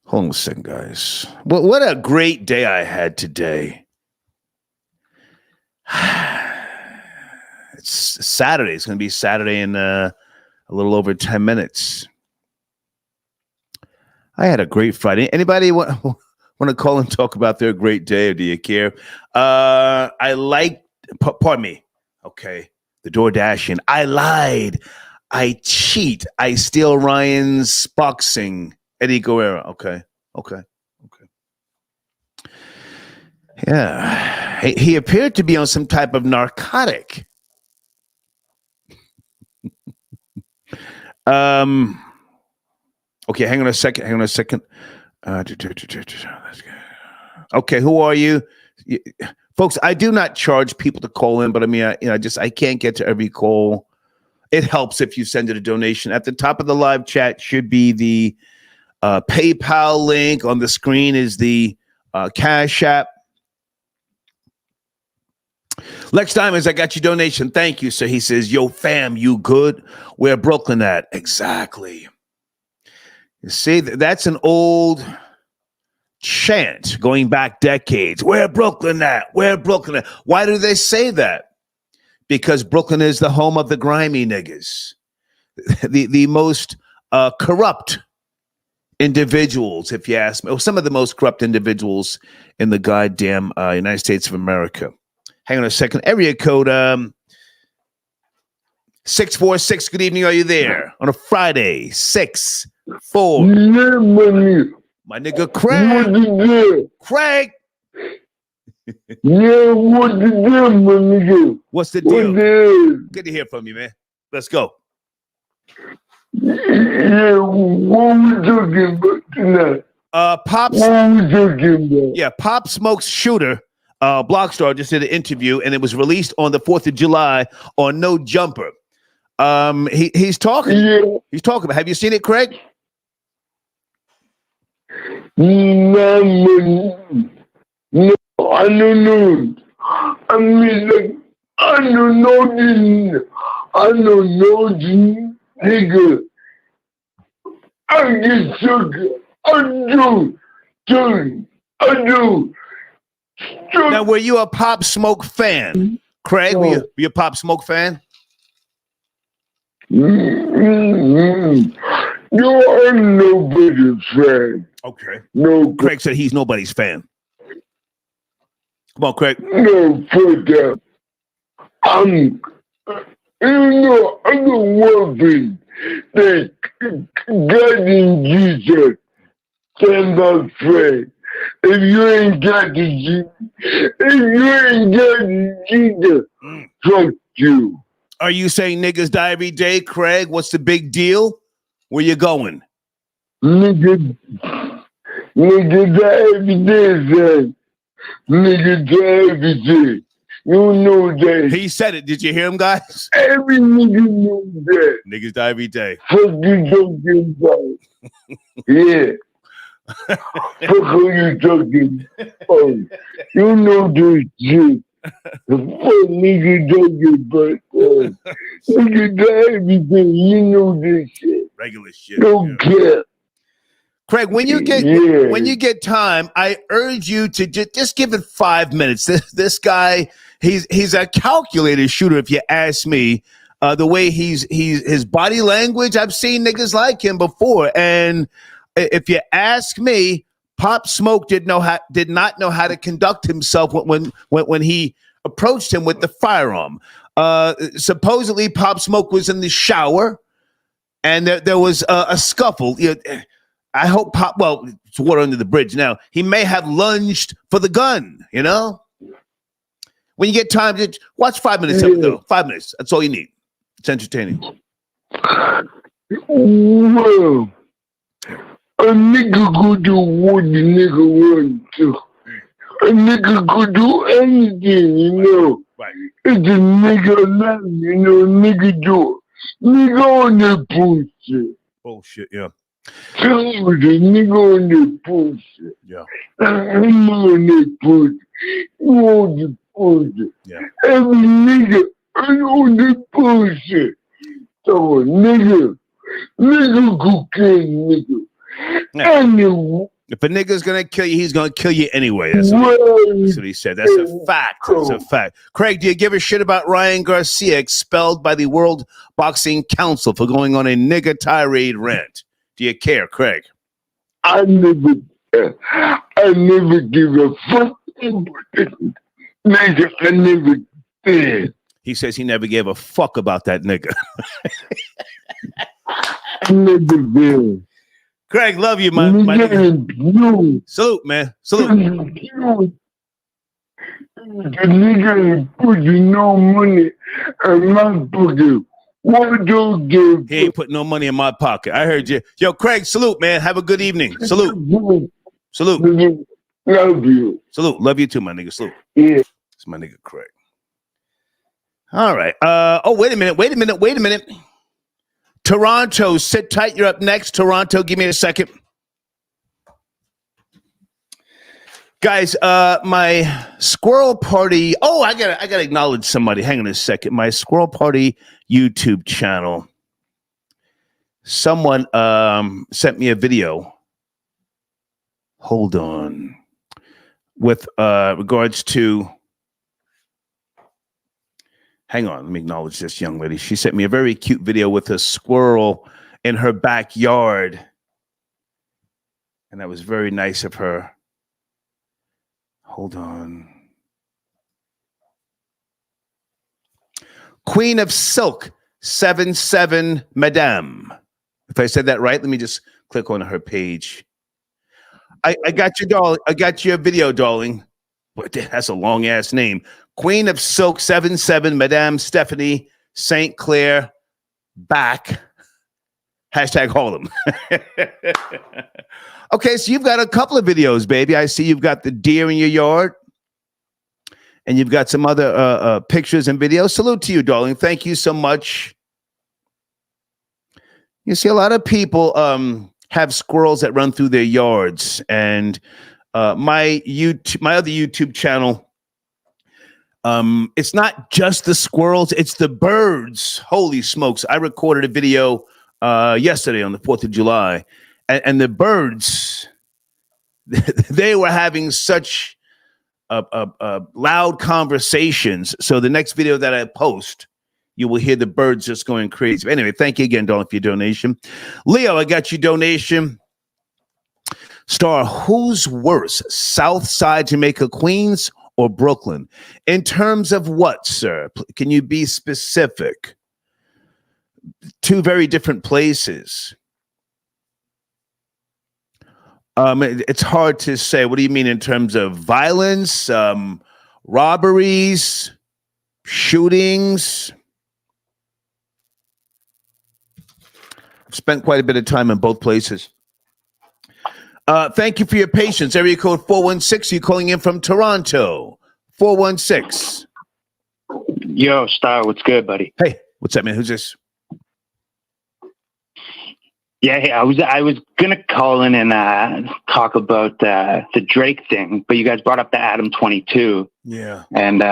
S1: Hold on a second, guys. Well, what a great day I had today. It's Saturday. It's going to be Saturday in a little over 10 minutes. I had a great Friday. Anybody want to call and talk about their great day, or do you care? Pardon me. Okay. The DoorDashing. I lied. I cheat. I steal Ryan's boxing. Eddie Guerrero. Okay. Yeah. He appeared to be on some type of narcotic. Okay, hang on a second. Okay, who are you? Folks, I do not charge people to call in, but I mean, I can't get to every call. It helps if you send it a donation. At the top of the live chat should be the PayPal link. On the screen is the Cash App. Lex Diamonds, I got your donation. Thank you. So he says, yo, fam, you good? Where Brooklyn at? Exactly. You see, that's an old chant going back decades. Where Brooklyn at? Where Brooklyn at? Why do they say that? Because Brooklyn is the home of the grimy niggas, the most corrupt individuals, if you ask me, or some of the most corrupt individuals in the goddamn United States of America. Hang on a second. Area code 646. Good evening. Are you there on a Friday? 6-4.
S9: Yeah,
S1: my nigga Craig. Craig.
S9: Yeah, what's the deal, my nigga?
S1: What's the deal? Good to hear from you, man. Let's go.
S9: Yeah, what we talking about tonight?
S1: Pops.
S9: What we talking about?
S1: Yeah, Pop Smoke's shooter. Blockstar just did an interview, and it was released on the 4th of July on No Jumper. He's talking.
S9: Yeah.
S1: He's talking about. Have you seen it, Craig?
S9: No, I don't know. I mean, like, I don't know this nigga. I get sucker. I do.
S1: Now, were you a Pop Smoke fan? Craig, were you a Pop Smoke fan?
S9: You are nobody's fan.
S1: Okay.
S9: No,
S1: Craig said he's nobody's fan. Come on, Craig.
S9: No, fuck that. I'm the one thing that God and Jesus stand my friend. If you ain't got the Jesus, fuck you.
S1: Are you saying niggas die every day, Craig? What's the big deal? Where you going?
S9: Nigga die every day, son. Nigga die every day. You know that.
S1: He said it. Did you hear him, guys?
S9: Every nigga know that.
S1: Niggas die every day.
S9: Fuck you talking about. Yeah. Fuck who you talking about. You know this shit. The fuck nigga talking about. Nigga die every day. You know this shit.
S1: Regular shit.
S9: Don't care.
S1: Craig, when you get time, I urge you to just give it 5 minutes. This guy, he's a calculated shooter, if you ask me. The way his body language, I've seen niggas like him before, and if you ask me, Pop Smoke did not know how to conduct himself when he approached him with the firearm. Supposedly, Pop Smoke was in the shower, and there was a scuffle. I hope it's water under the bridge now. He may have lunged for the gun, you know? When you get time, just watch 5 minutes of it, though. 5 minutes. That's all you need. It's entertaining.
S9: Well, a nigga could do what the nigga wants to. A nigga could do anything, you know?
S1: Right.
S9: It's a nigga alive, you know? Nigga do it. Nigga on the bullshit.
S1: Bullshit, yeah.
S9: The nigga on the bullshit.
S1: Yeah.
S9: I'm on the bullshit. You on the bullshit.
S1: Yeah.
S9: Every nigga on the bullshit. So nigga cocaine, nigga.
S1: Yeah.
S9: Anyway.
S1: If a nigga's gonna kill you, he's gonna kill you anyway. That's what he said. That's a fact. That's a fact. Craig, do you give a shit about Ryan Garcia expelled by the World Boxing Council for going on a nigga tirade rant? Do you care, Craig?
S9: I never give a fuck. Nigga, I never did.
S1: He says he never gave a fuck about that nigga.
S9: I never did.
S1: Craig, love you, my nigga. Salute, man. Salute.
S9: The nigga ain't putting no money in my pocket. What do you give?
S1: He ain't putting no money in my pocket. I heard you. Yo, Craig, salute, man. Have a good evening. Salute. Salute.
S9: Love you.
S1: Salute. Love you too, my nigga. Salute.
S9: Yeah.
S1: It's my nigga, Craig. All right. Wait a minute. Toronto, sit tight. You're up next. Toronto, give me a second. Guys, my squirrel party. Oh, I gotta acknowledge somebody. Hang on a second. My squirrel party YouTube channel. Someone sent me a video. Hold on. With regards to. Hang on, let me acknowledge this young lady. She sent me a very cute video with a squirrel in her backyard. And that was very nice of her. Hold on. Queen of Silk, 77 Madame. If I said that right, let me just click on her page. I got you, darling. I got you a video, darling. But that's a long ass name. Queen of Silk 77, Madame Stephanie St. Clair back. Hashtag Harlem. Okay, so you've got a couple of videos, baby. I see you've got the deer in your yard. And you've got some other pictures and videos. Salute to you, darling. Thank you so much. You see, a lot of people have squirrels that run through their yards. And my other YouTube channel, it's not just the squirrels, it's the birds. Holy smokes. I recorded a video yesterday on the 4th of July, and the birds, they were having such loud conversations. So the next video that I post, you will hear the birds just going crazy. Anyway, thank you again, darling, for your donation. Leo, I got your donation. Star, who's worse, South Side Jamaica, Queens, or Brooklyn? In terms of what, sir? Can you be specific? Two very different places. It's hard to say. What do you mean in terms of violence, robberies, shootings? I've spent quite a bit of time in both places. Thank you for your patience. Area code 416. You calling in from Toronto. 416.
S10: Yo, Star, what's good, buddy?
S1: Hey, what's up, man? Who's this?
S10: Yeah, hey, I was gonna call in and talk about the Drake thing, but you guys brought up the Adam 22.
S1: Yeah.
S10: And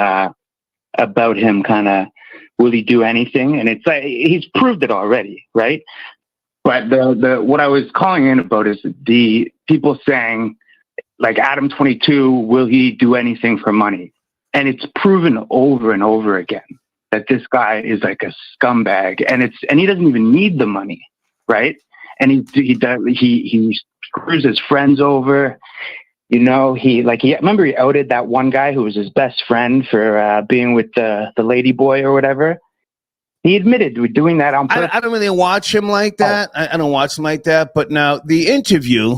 S10: about him, kind of, will he do anything? And it's like he's proved it already, right? But the what I was calling in about is the people saying, like, Adam 22, will he do anything for money? And it's proven over and over again that this guy is like a scumbag, and he doesn't even need the money, right? And he screws his friends over. You know, remember he outed that one guy who was his best friend for being with the lady boy or whatever. He admitted to doing that on purpose.
S1: I don't really watch him like that. I don't watch him like that. But now the interview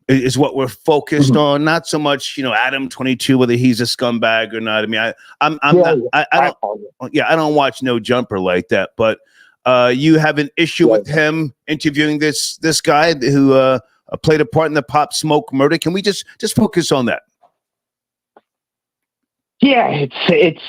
S1: is what we're focused on, not so much, you know, Adam 22, whether he's a scumbag or not. I mean, I don't watch No Jumper like that. But you have an issue with him interviewing this guy who played a part in the Pop Smoke murder. Can we just focus on that?
S10: Yeah, it's.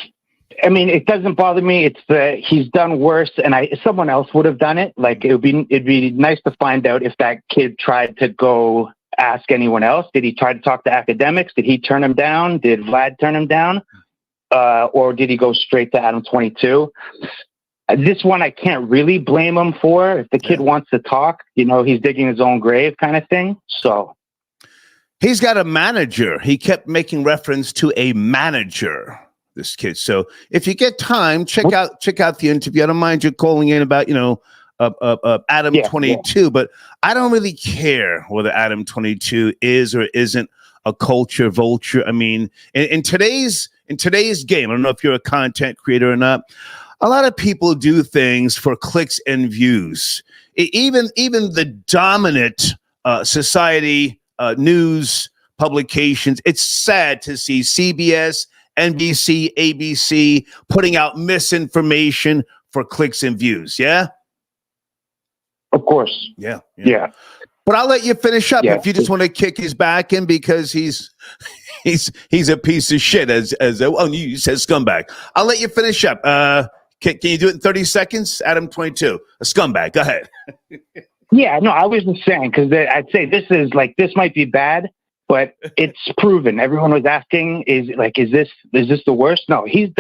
S10: I mean, it doesn't bother me. It's he's done worse, and someone else would have done it. Like, it'd be nice to find out if that kid tried to go ask anyone else. Did he try to talk to academics? Did he turn him down? Did Vlad turn him down? Or did he go straight to Adam 22? This one I can't really blame him for. If the kid wants to talk, you know, he's digging his own grave kind of thing. So
S1: he's got a manager. He kept making reference to a manager, this kid. So if you get time, check out the interview. I don't mind you calling in about, you know, Adam 22, but I don't really care whether Adam 22 is or isn't a culture vulture. I mean, in today's game, I don't know if you're a content creator or not, a lot of people do things for clicks and views. Even the dominant society news publications, it's sad to see CBS, NBC, ABC putting out misinformation for clicks and views. Yeah?
S10: Of course.
S1: Yeah.
S10: But
S1: I'll let you finish up if you just want to kick his back in, because he's a piece of shit, as you said, scumbag. I'll let you finish up. Can you do it in 30 seconds? Adam 22, a scumbag. Go ahead.
S10: Yeah, no, I was just saying, because I'd say this might be bad, but it's proven. Everyone was asking, is this the worst? No, he's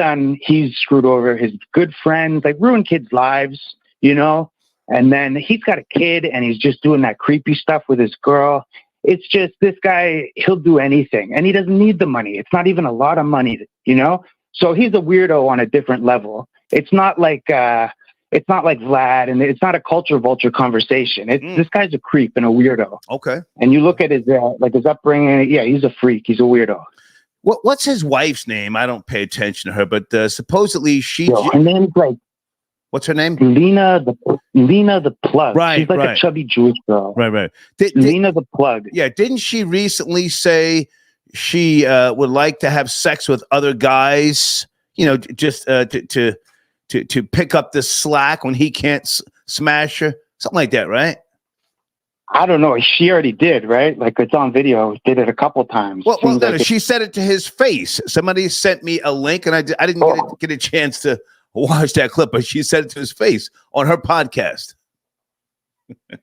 S10: screwed over his good friends, like ruined kids' lives, you know? And then he's got a kid and he's just doing that creepy stuff with his girl. It's just, this guy, he'll do anything, and he doesn't need the money. It's not even a lot of money, you know? So he's a weirdo on a different level. It's not like Vlad, and it's not a culture vulture conversation. This guy's a creep and a weirdo.
S1: Okay.
S10: And you look at his his upbringing. Yeah, he's a freak. He's a weirdo.
S1: What's his wife's name? I don't pay attention to her, but supposedly
S10: her name's like.
S1: What's her name?
S10: Lena the Plug.
S1: Right.
S10: She's like a chubby Jewish girl.
S1: Right.
S10: Lena the Plug.
S1: Yeah. Didn't she recently say she would like to have sex with other guys? You know, just to pick up the slack when he can't smash her, something like that, right?
S10: I don't know. She already did, right? Like, it's on video. Did it a couple times.
S1: Well, she said it to his face. Somebody sent me a link, and I didn't get a chance to watch that clip, but she said it to his face on her podcast.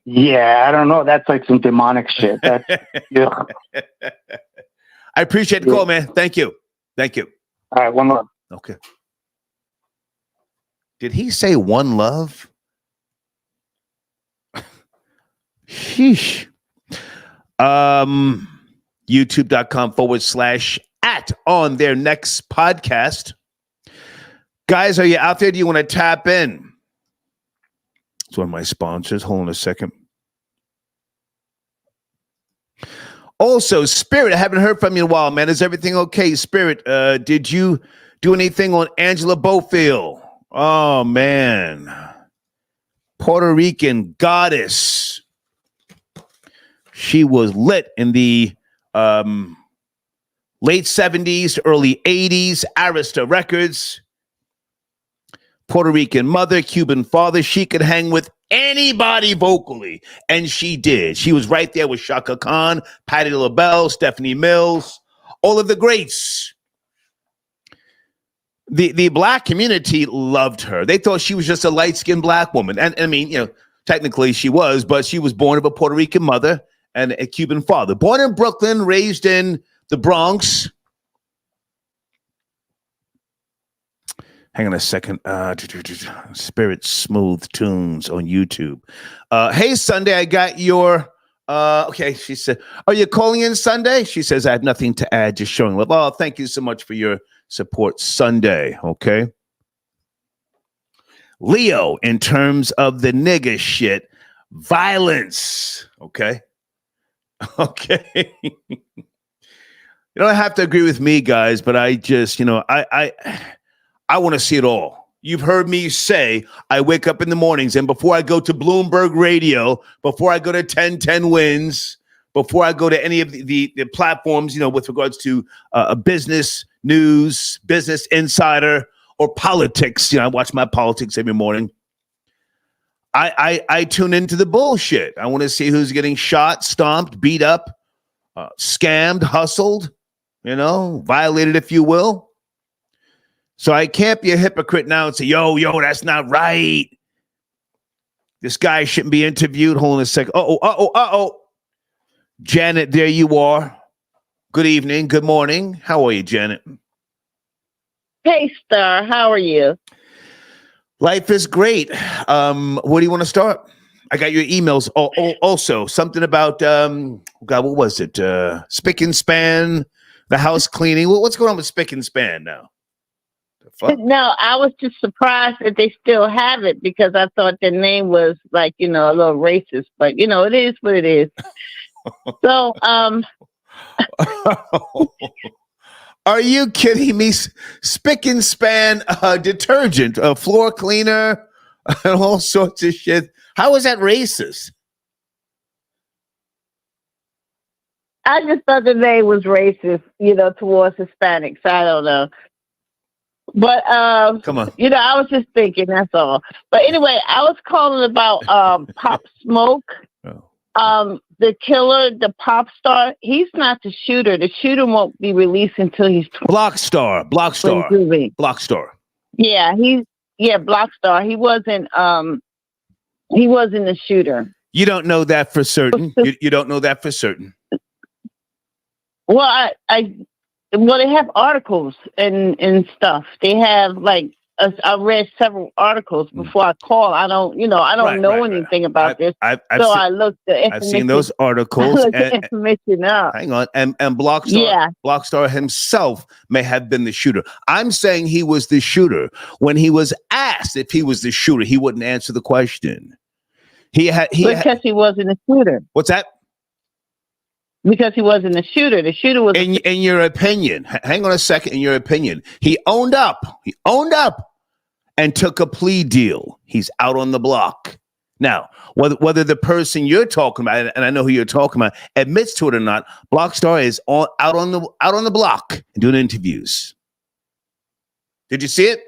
S10: Yeah, I don't know. That's like some demonic shit. That's, yeah.
S1: I appreciate the call, man. Thank you.
S10: All right, one more.
S1: Okay. Did he say one love? Sheesh. YouTube.com/@ on their next podcast. Guys, are you out there? Do you want to tap in? It's one of my sponsors. Hold on a second. Also, Spirit, I haven't heard from you in a while, man. Is everything okay? Spirit, did you do anything on Angela Bofill? Oh, man. Puerto Rican goddess. She was lit in the late 70s, early 80s, Arista Records. Puerto Rican mother, Cuban father. She could hang with anybody vocally, and she did. She was right there with Shaka Khan, Patti LaBelle, Stephanie Mills, all of the greats. The black community loved her. They thought she was just a light-skinned black woman. And I mean, you know, technically she was, but she was born of a Puerto Rican mother and a Cuban father. Born in Brooklyn, raised in the Bronx. Hang on a second. Spirit Smooth Tunes on YouTube. Hey, Sunday, I got your... okay, she said, are you calling in Sunday? She says, I have nothing to add, just showing love. Oh, thank you so much for your support, Sunday, okay? Leo, in terms of the nigga shit, violence, okay? Okay. You don't have to agree with me, guys, but I just, you know, I want to see it all. You've heard me say I wake up in the mornings and before I go to Bloomberg Radio, before I go to 1010 Wins, before I go to any of the platforms, you know, with regards to business news, Business Insider, or politics, you know, I watch my politics every morning. I tune into the bullshit. I want to see who's getting shot, stomped, beat up, scammed, hustled, you know, violated, if you will. So I can't be a hypocrite now and say, yo, that's not right. This guy shouldn't be interviewed. Hold on a second. Uh-oh. Janet, there you are. Good evening. Good morning. How are you, Janet?
S11: Hey, Star. How are you?
S1: Life is great. Where do you want to start? I got your emails. Also, something about, God, what was it? Spick and Span, the house cleaning. What's going on with Spick and Span now?
S11: No, I was just surprised that they still have it because I thought the name was like, you know, a little racist, but you know, it is what it is. So,
S1: are you kidding me? Spick and Span detergent, a floor cleaner, and all sorts of shit. How is that racist?
S11: I just thought the name was racist, you know, towards Hispanics. I don't know. But,
S1: come on.
S11: You know, I was just thinking, that's all. But anyway, I was calling about Pop Smoke.
S1: Oh.
S11: The killer, the pop star, he's not the shooter. The shooter won't be released until he's
S1: Blockstar.
S11: Yeah, Blockstar. He wasn't the shooter.
S1: You don't know that for certain. You don't know that for certain.
S11: Well, well, they have articles and stuff. They have like I read several articles before I call. I don't know anything about this. I looked the information.
S1: I've seen those articles.
S11: Information up.
S1: Hang on, and Blockstar himself may have been the shooter. I'm saying he was the shooter. When he was asked if he was the shooter, he wouldn't answer the question.
S11: Because he wasn't a shooter.
S1: What's that?
S11: Because he wasn't a shooter. The shooter was.
S1: In your opinion, hang on a second. In your opinion, he owned up. And took a plea deal. He's out on the block. Now, whether the person you're talking about, and I know who you're talking about, admits to it or not, Blockstar is out on the block and doing interviews. Did you see it?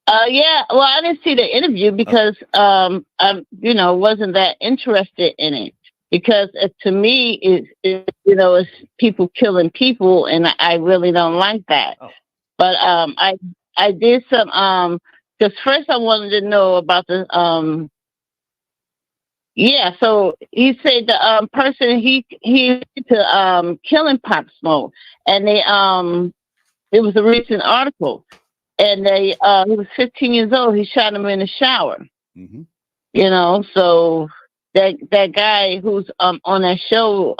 S11: Yeah. Well, I didn't see the interview because I wasn't that interested in it. Because to me, it's people killing people, and I really don't like that. Oh. But I did some because first I wanted to know about the so he said the person he to killing Pop Smoke, and they it was a recent article, and they he was 15 years old. He shot him in the shower.
S1: Mm-hmm.
S11: You know, so that guy who's on that show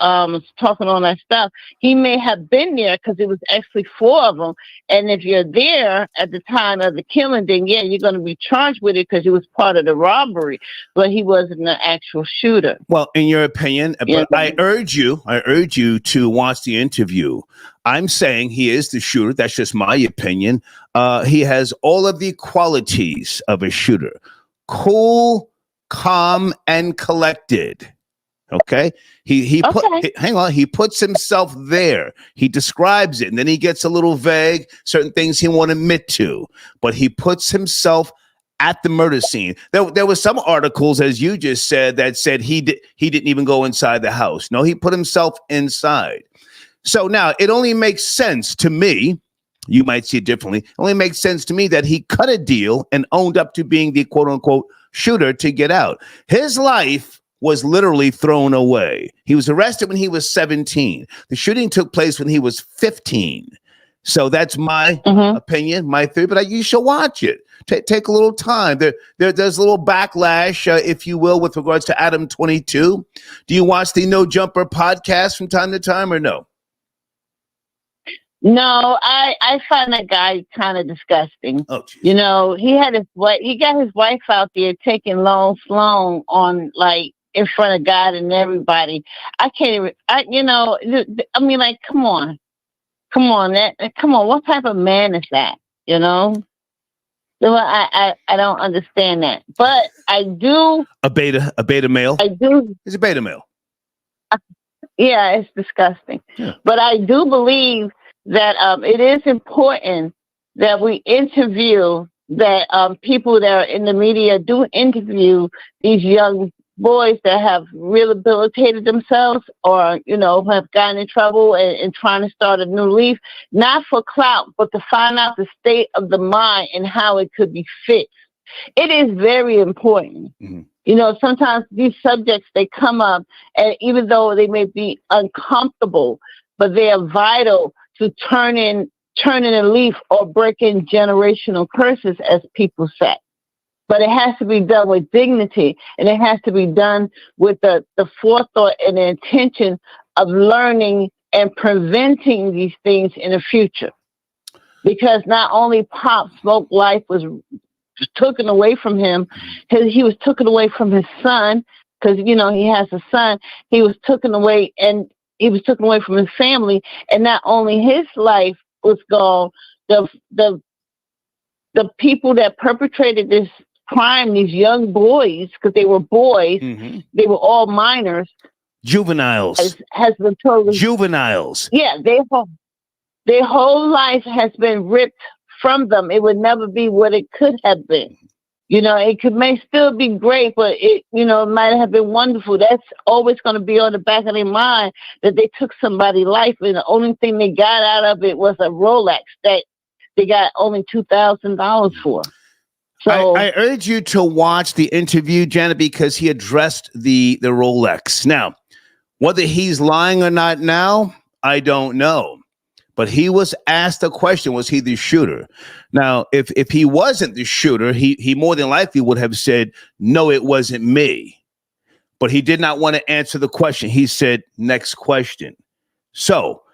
S11: talking all that stuff, he may have been there because it was actually 4 of them. And if you're there at the time of the killing, then yeah, you're going to be charged with it because he was part of the robbery, but he wasn't the actual shooter.
S1: Well, in your opinion, but I urge you to watch the interview. I'm saying he is the shooter. That's just my opinion. He has all of the qualities of a shooter. Cool, calm, and collected. Okay. He puts himself there. He describes it, and then he gets a little vague. Certain things he won't admit to, but he puts himself at the murder scene. There was some articles, as you just said, that said he didn't even go inside the house. No, he put himself inside. So now it only makes sense to me You might see it differently. It only makes sense to me that he cut a deal and owned up to being the quote unquote shooter to get out. His life was literally thrown away. He was arrested when he was 17. The shooting took place when he was 15. So that's my opinion, my theory, but you should watch it. Take a little time. There's a little backlash, if you will, with regards to Adam 22. Do you watch the No Jumper podcast from time to time or no?
S11: No, I find that guy kind of disgusting.
S1: Oh, geez.
S11: You know, he got his wife out there taking long sloan on like in front of God and everybody. I can't even. I mean, like, come on, what type of man is that? You know. So I don't understand that, but I do.
S1: A beta male.
S11: I do.
S1: He's a beta male.
S11: Yeah, it's disgusting. Yeah. But I do believe that it is important that we interview that people that are in the media do interview these young boys that have rehabilitated themselves or, have gotten in trouble and trying to start a new leaf, not for clout, but to find out the state of the mind and how it could be fixed. It is very important. Mm-hmm. Sometimes these subjects, they come up, and even though they may be uncomfortable, but they are vital to turning a leaf or breaking generational curses, as people say. But it has to be done with dignity, and it has to be done with the forethought and the intention of learning and preventing these things in the future. Because not only Pop Smoke life was taken away from him, he was taken away from his son, because, he has a son. He was taken away, and he was taken away from his family, and not only his life was gone, the people that perpetrated this crime, these young boys, because they were boys, mm-hmm. They were all minors,
S1: juveniles,
S11: has been totally
S1: juveniles.
S11: Yeah, their whole life has been ripped from them. It would never be what it could have been. It may still be great, but it might have been wonderful. That's always going to be on the back of their mind, that they took somebody's life, and the only thing they got out of it was a Rolex that they got only $2,000 for. So
S1: I urge you to watch the interview, Janet, because he addressed the Rolex. Now, whether he's lying or not now, I don't know. But he was asked a question, was he the shooter? Now, if he wasn't the shooter, he more than likely would have said, no, it wasn't me. But he did not want to answer the question. He said, next question. So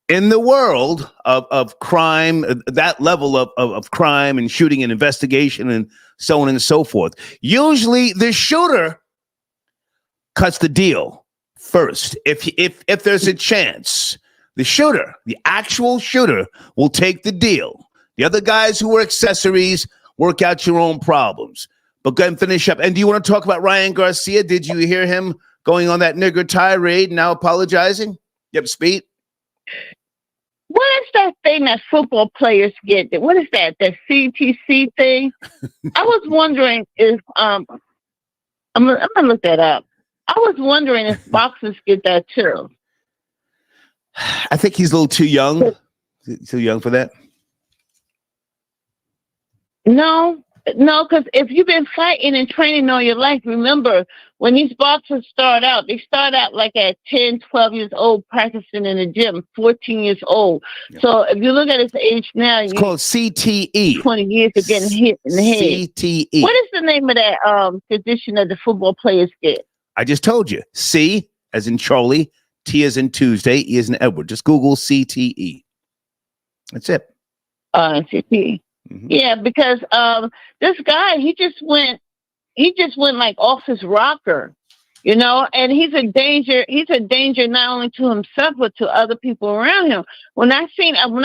S1: in the world of crime, that level of crime and shooting and investigation and so on and so forth, usually the shooter cuts the deal first. If there's a chance, the shooter, the actual shooter, will take the deal. The other guys who were accessories, work out your own problems. But go ahead and finish up. And do you want to talk about Ryan Garcia? Did you hear him going on that nigger tirade, now apologizing? Yep, Speed.
S11: What is that thing that football players get? What is that? That CTC thing? I was wondering if I'm gonna look that up. I was wondering if boxers get that too.
S1: I think he's a little too young. Too young for that.
S11: No, because if you've been fighting and training all your life, remember, when these boxers start out, they start out like at 10, 12 years old, practicing in the gym, 14 years old. Yep. So if you look at his age now,
S1: it's called CTE.
S11: 20 years of getting hit in the head.
S1: CTE.
S11: What is the name of that condition that the football players get?
S1: I just told you. C as in Charlie, T as in Tuesday, E as in Edward. Just Google CTE. That's it.
S11: CTE. Mm-hmm. Yeah, because this guy, he just went like off his rocker, and he's a danger. He's a danger not only to himself but to other people around him. When I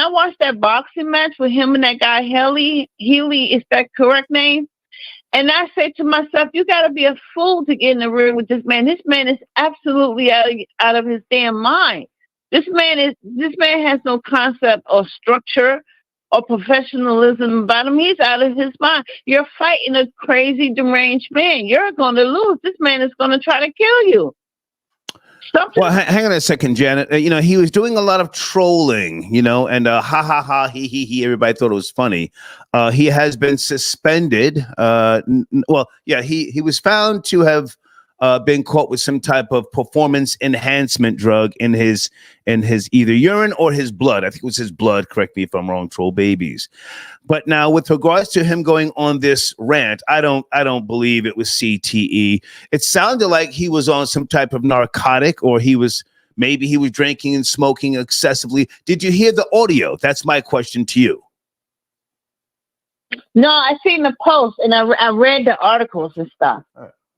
S11: watched that boxing match with him and that guy Healy, is that correct name? And I said to myself, you got to be a fool to get in the ring with this man. This man is absolutely out of his damn mind. This man has no concept or structure or professionalism about him. He's out of his mind. You're fighting a crazy, deranged man. You're going to lose. This man is going to try to kill you. Something.
S1: Well, hang on a second, Janet. You know, he was doing a lot of trolling, you know, and ha ha ha, he. Everybody thought it was funny. He has been suspended. Well, yeah, he was found to have been caught with some type of performance enhancement drug in his either urine or his blood. I think it was his blood. Correct me if I'm wrong, troll babies. But now, with regards to him going on this rant, I don't believe it was CTE. It sounded like he was on some type of narcotic, or maybe he was drinking and smoking excessively. Did you hear the audio? That's my question to you.
S11: No, I seen the post and I read the articles and stuff.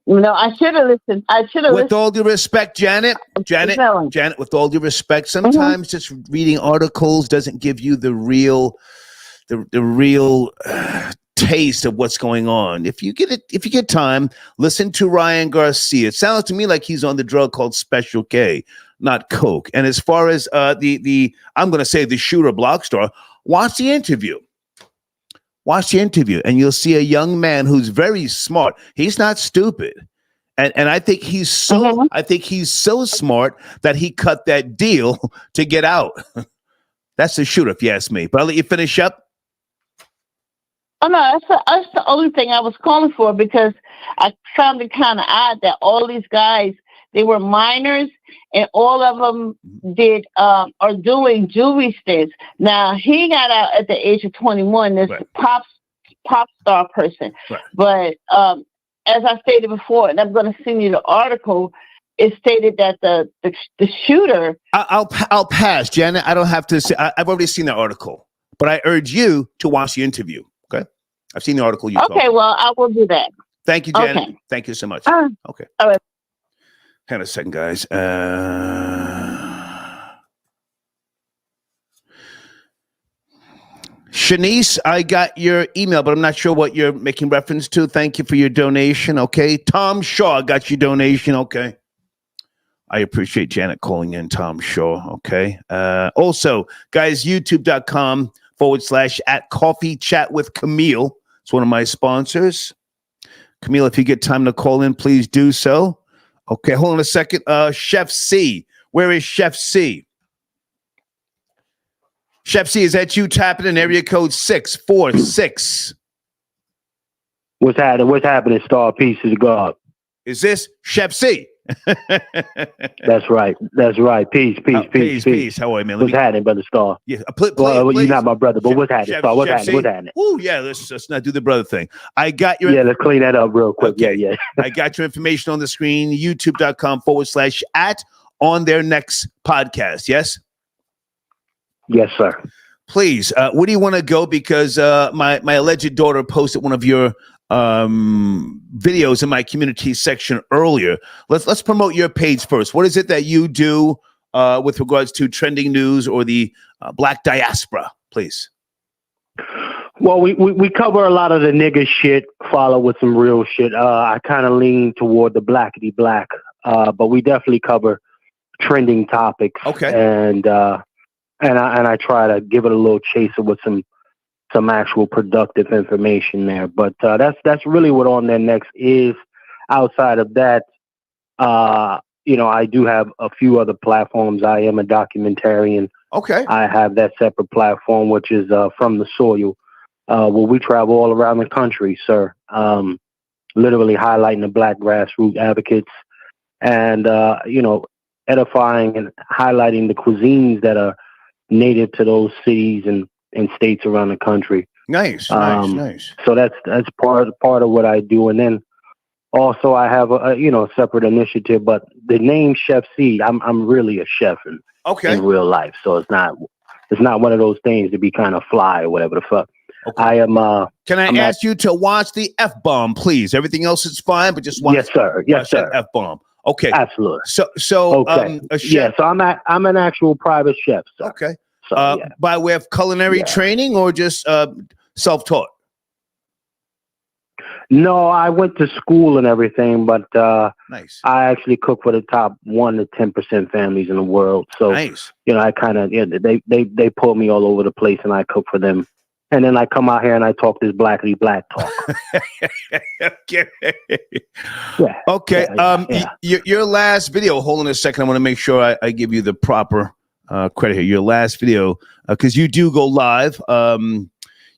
S11: You know, I should have listened.
S1: With all due respect, Janet, with all due respect, sometimes just reading articles doesn't give you the real taste of what's going on. If you get time, listen to Ryan Garcia. It sounds to me like he's on the drug called Special K, not Coke. And as far as the I'm going to say the shooter Blockstar, watch the interview. Watch the interview, and you'll see a young man who's very smart. He's not stupid, and I think he's so smart that he cut that deal to get out. That's the shooter, if you ask me. But I'll let you finish up.
S11: Oh no, that's the only thing I was calling for, because I found it kind of odd that all these guys, they were minors, and all of them are doing juvie stints. Now he got out at the age of 21. This pop star person, but as I stated before, and I'm going to send you the article. It stated that the shooter.
S1: I'll pass, Janet. I don't have to say. I've already seen the article, but I urge you to watch the interview. Okay, I've seen the article.
S11: Okay, well, I will do that.
S1: Thank you, Janet.
S11: Okay.
S1: Thank you so much. Okay.
S11: All right.
S1: Hang on a second, guys. Shanice, I got your email, but I'm not sure what you're making reference to. Thank you for your donation. Okay. Tom Shaw got your donation. Okay. I appreciate Janet calling in, Tom Shaw. Okay. Also, guys, youtube.com/@coffee chat with Camille. It's one of my sponsors. Camille, if you get time to call in, please do so. Okay, hold on a second. Chef C. Where is Chef C? Chef C, is that you tapping in area code 646?
S6: What's happening, Star? Peace to God.
S1: Is this Chef C?
S6: That's right. Peace.
S1: How are you, man?
S6: What's happening, Brother Star?
S1: Yeah,
S6: well, you're not my brother, but what's happening, Star? What's happening?
S1: Ooh, yeah, let's not do the brother thing. I got your
S6: let's clean that up real quick. Okay. Yeah.
S1: I got your information on the screen, youtube.com/@ on their next podcast. Yes?
S6: Yes, sir.
S1: Please, where do you want to go? Because my alleged daughter posted one of your videos in my community section earlier. Let's promote your page first. What is it that you do with regards to trending news or the Black diaspora, please?
S6: Well, we cover a lot of the nigga shit, follow with some real shit. I kind of lean toward the blackity black, but we definitely cover trending topics.
S1: Okay.
S6: And I try to give it a little chaser with some actual productive information there. But that's really what On Their Next is. Outside of that, I do have a few other platforms. I am a documentarian.
S1: Okay.
S6: I have that separate platform, which is From the Soil, where we travel all around the country, sir. Literally highlighting the Black grassroots advocates and, edifying and highlighting the cuisines that are native to those cities and states around the country.
S1: Nice.
S6: So that's part of what I do. And then also I have a separate initiative, but the name Chef C, I'm really a chef in real life. So it's not one of those things to be kind of fly or whatever the fuck.
S1: Okay.
S6: I am.
S1: Can I ask you to watch the F-bomb, please? Everything else is fine, but just watch.
S6: Yes, sir. Yes, sir.
S1: F-bomb. Okay.
S6: Absolutely.
S1: So
S6: okay.
S1: A chef.
S6: Yeah. So I'm an actual private chef. Sir.
S1: Okay.
S6: So,
S1: by way of culinary training or just self-taught?
S6: No, I went to school and everything, but
S1: nice.
S6: I actually cook for the top 1 to 10% families in the world. So
S1: nice.
S6: I kind of they pull me all over the place, and I cook for them and then I come out here and I talk this blackity black talk.
S1: Okay.
S6: Yeah.
S1: Okay.
S6: Yeah.
S1: Your last video. Hold on a second. I want to make sure I give you the proper credit here. Your last video, because you do go live.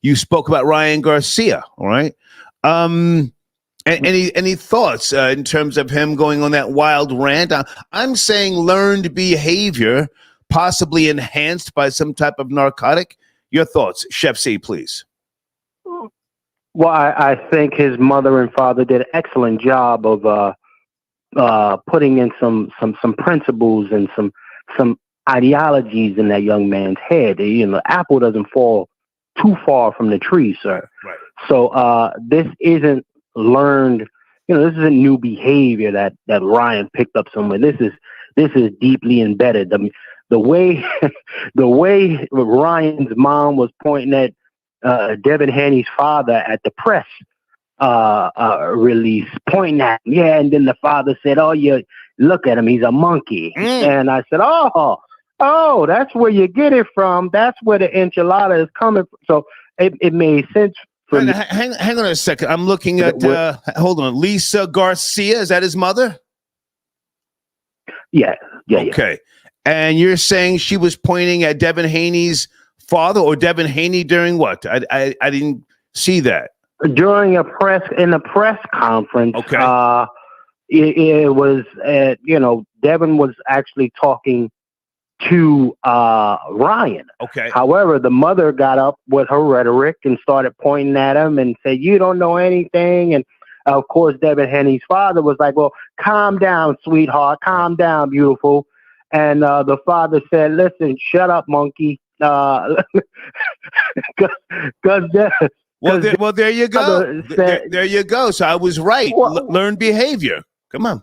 S1: You spoke about Ryan Garcia. All right. Any thoughts in terms of him going on that wild rant? I'm saying learned behavior, possibly enhanced by some type of narcotic. Your thoughts, Chef C, please.
S6: Well, I think his mother and father did an excellent job of putting in some principles and some ideologies in that young man's head. You know, the apple doesn't fall too far from the tree, sir.
S1: Right.
S6: So this isn't learned. You know, this isn't new behavior that Ryan picked up somewhere. This is deeply embedded. The way Ryan's mom was pointing at Devin Haney's father at the press release, pointing at him, yeah, and then the father said, "Oh, you look at him, he's a monkey." And I said, "Oh, that's where you get it from. That's where the enchilada is coming from." So it made sense for me.
S1: Hang on a second. I'm looking at. Hold on, Lisa Garcia. Is that his mother?
S6: Yeah.
S1: Okay. And you're saying she was pointing at Devin Haney's father, or Devin Haney during what? I didn't see that.
S6: During a press conference.
S1: Okay.
S6: It was Devin was actually talking to Ryan.
S1: Okay.
S6: However, the mother got up with her rhetoric and started pointing at him and said, "You don't know anything." And of course, Devin Haney's father was like, "Well, calm down, sweetheart. Calm down, beautiful." And the father said, "Listen, shut up, monkey." Well,
S1: there you go. There you go. So I was right. Learn behavior. Come on.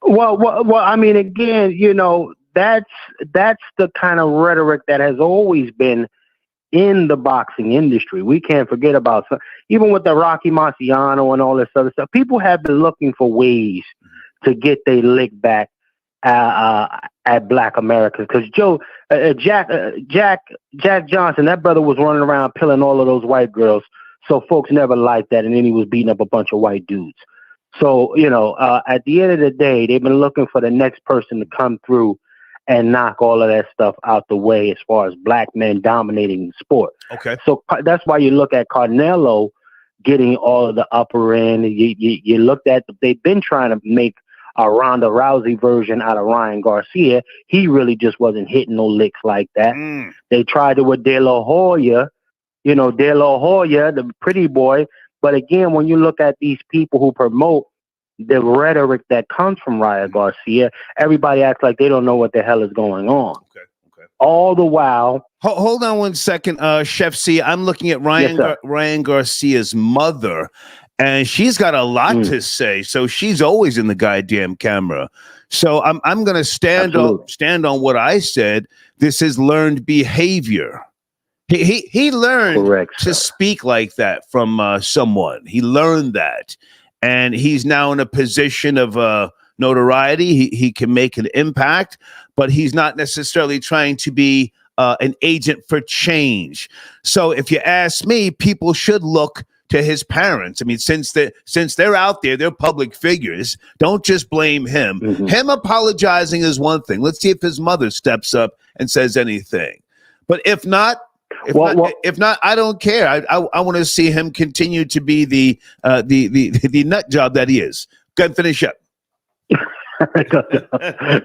S6: Well. I mean, again, that's the kind of rhetoric that has always been in the boxing industry. We can't forget about even with the Rocky Marciano and all this other stuff. People have been looking for ways to get their lick back at Black Americans, because Jack Johnson, that brother was running around pilling all of those white girls, so folks never liked that, and then he was beating up a bunch of white dudes. So at the end of the day, they've been looking for the next person to come through and knock all of that stuff out the way as far as black men dominating the sport.
S1: Okay.
S6: So that's why you look at Canelo getting all of the upper end. You looked at, they've been trying to make a Ronda Rousey version out of Ryan Garcia. He really just wasn't hitting no licks like that. They tried it with De La Hoya, the pretty boy. But again, when you look at these people who promote the rhetoric that comes from Ryan Garcia, everybody acts like they don't know what the hell is going on. Okay. All the while.
S1: Hold on one second, Chef C. I'm looking at Ryan Garcia's mother, and she's got a lot to say. So she's always in the goddamn camera. So I'm going to stand on what I said. This is learned behavior. He learned to speak like that from someone. He learned that, and he's now in a position of notoriety. He can make an impact, but he's not necessarily trying to be an agent for change. So if you ask me, people should look to his parents. I mean, since they're out there, they're public figures. Don't just blame him. Him apologizing is one thing. Let's see if his mother steps up and says anything. But if not, I don't care. I want to see him continue to be the nut job that he is. Go ahead and finish up.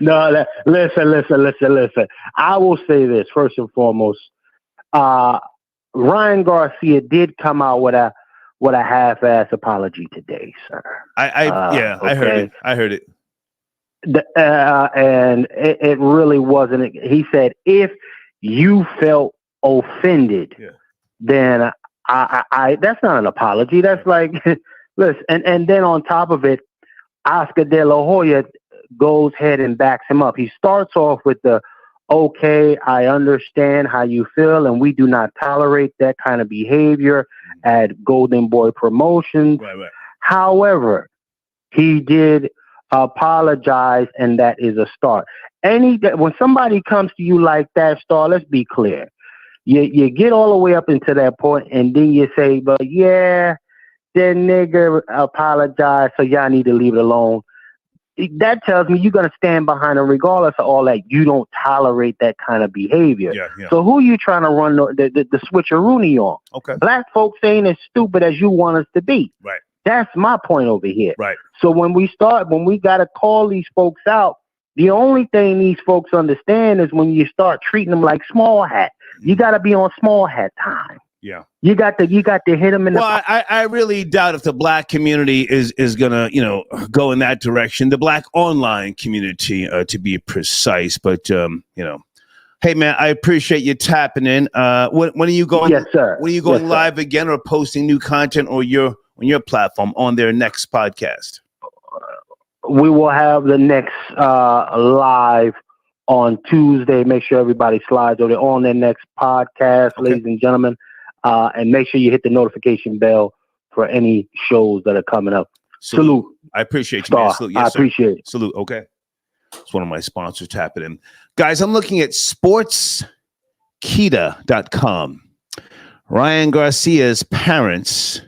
S6: No, listen. I will say this first and foremost. Ryan Garcia did come out with a half-ass apology today, sir.
S1: I heard it.
S6: And it really wasn't. He said, if you felt offended, then I that's not an apology. That's like, listen, and then on top of it, Oscar De La Hoya goes ahead and backs him up. He starts off with the, "Okay, I understand how you feel, and we do not tolerate that kind of behavior at Golden Boy Promotions."
S1: Right.
S6: However, he did apologize, and that is a start. When somebody comes to you like that, Star, let's be clear. You get all the way up into that point, and then you say, but yeah, that nigga apologized, so y'all need to leave it alone. That tells me you're going to stand behind him regardless of all that. You don't tolerate that kind of behavior.
S1: Yeah.
S6: So who you trying to run the switcheroony on?
S1: Okay.
S6: Black folks ain't as stupid as you want us to be.
S1: Right.
S6: That's my point over here.
S1: Right.
S6: So when we got to call these folks out, the only thing these folks understand is when you start treating them like small hat. You got to be on small hat time.
S1: Yeah.
S6: You got to hit them in the.
S1: Well, I really doubt if the black community is gonna go in that direction. The black online community, to be precise. But hey man, I appreciate you tapping in. When are you going?
S6: Yes, sir.
S1: When are you going
S6: Yes,
S1: live again, or posting new content, or on your platform on their next podcast?
S6: We will have the next live on Tuesday. Make sure everybody slides over on their next podcast, ladies and gentlemen. And make sure you hit the notification bell for any shows that are coming up. Salute.
S1: I appreciate you,
S6: Star.
S1: man. Salute. Yes,
S6: I
S1: sir.
S6: appreciate it.
S1: Salute. Okay. It's one of my sponsors tapping in. Guys, I'm looking at sportskita.com. Ryan Garcia's parents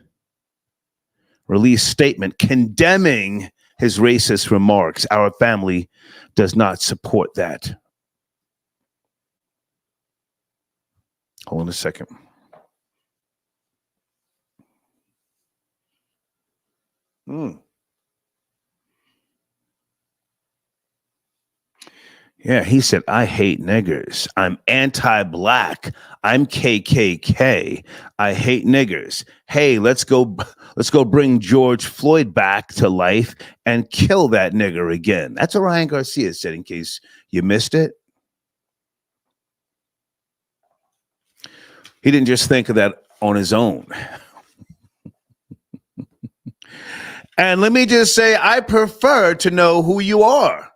S1: released statement condemning his racist remarks. Our family does not support that. Hold on a second. Yeah, he said, I hate niggers. I'm anti-black. I'm KKK. I hate niggers. Hey, let's go bring George Floyd back to life and kill that nigger again. That's what Ryan Garcia said, in case you missed it. He didn't just think of that on his own. And let me just say, I prefer to know who you are.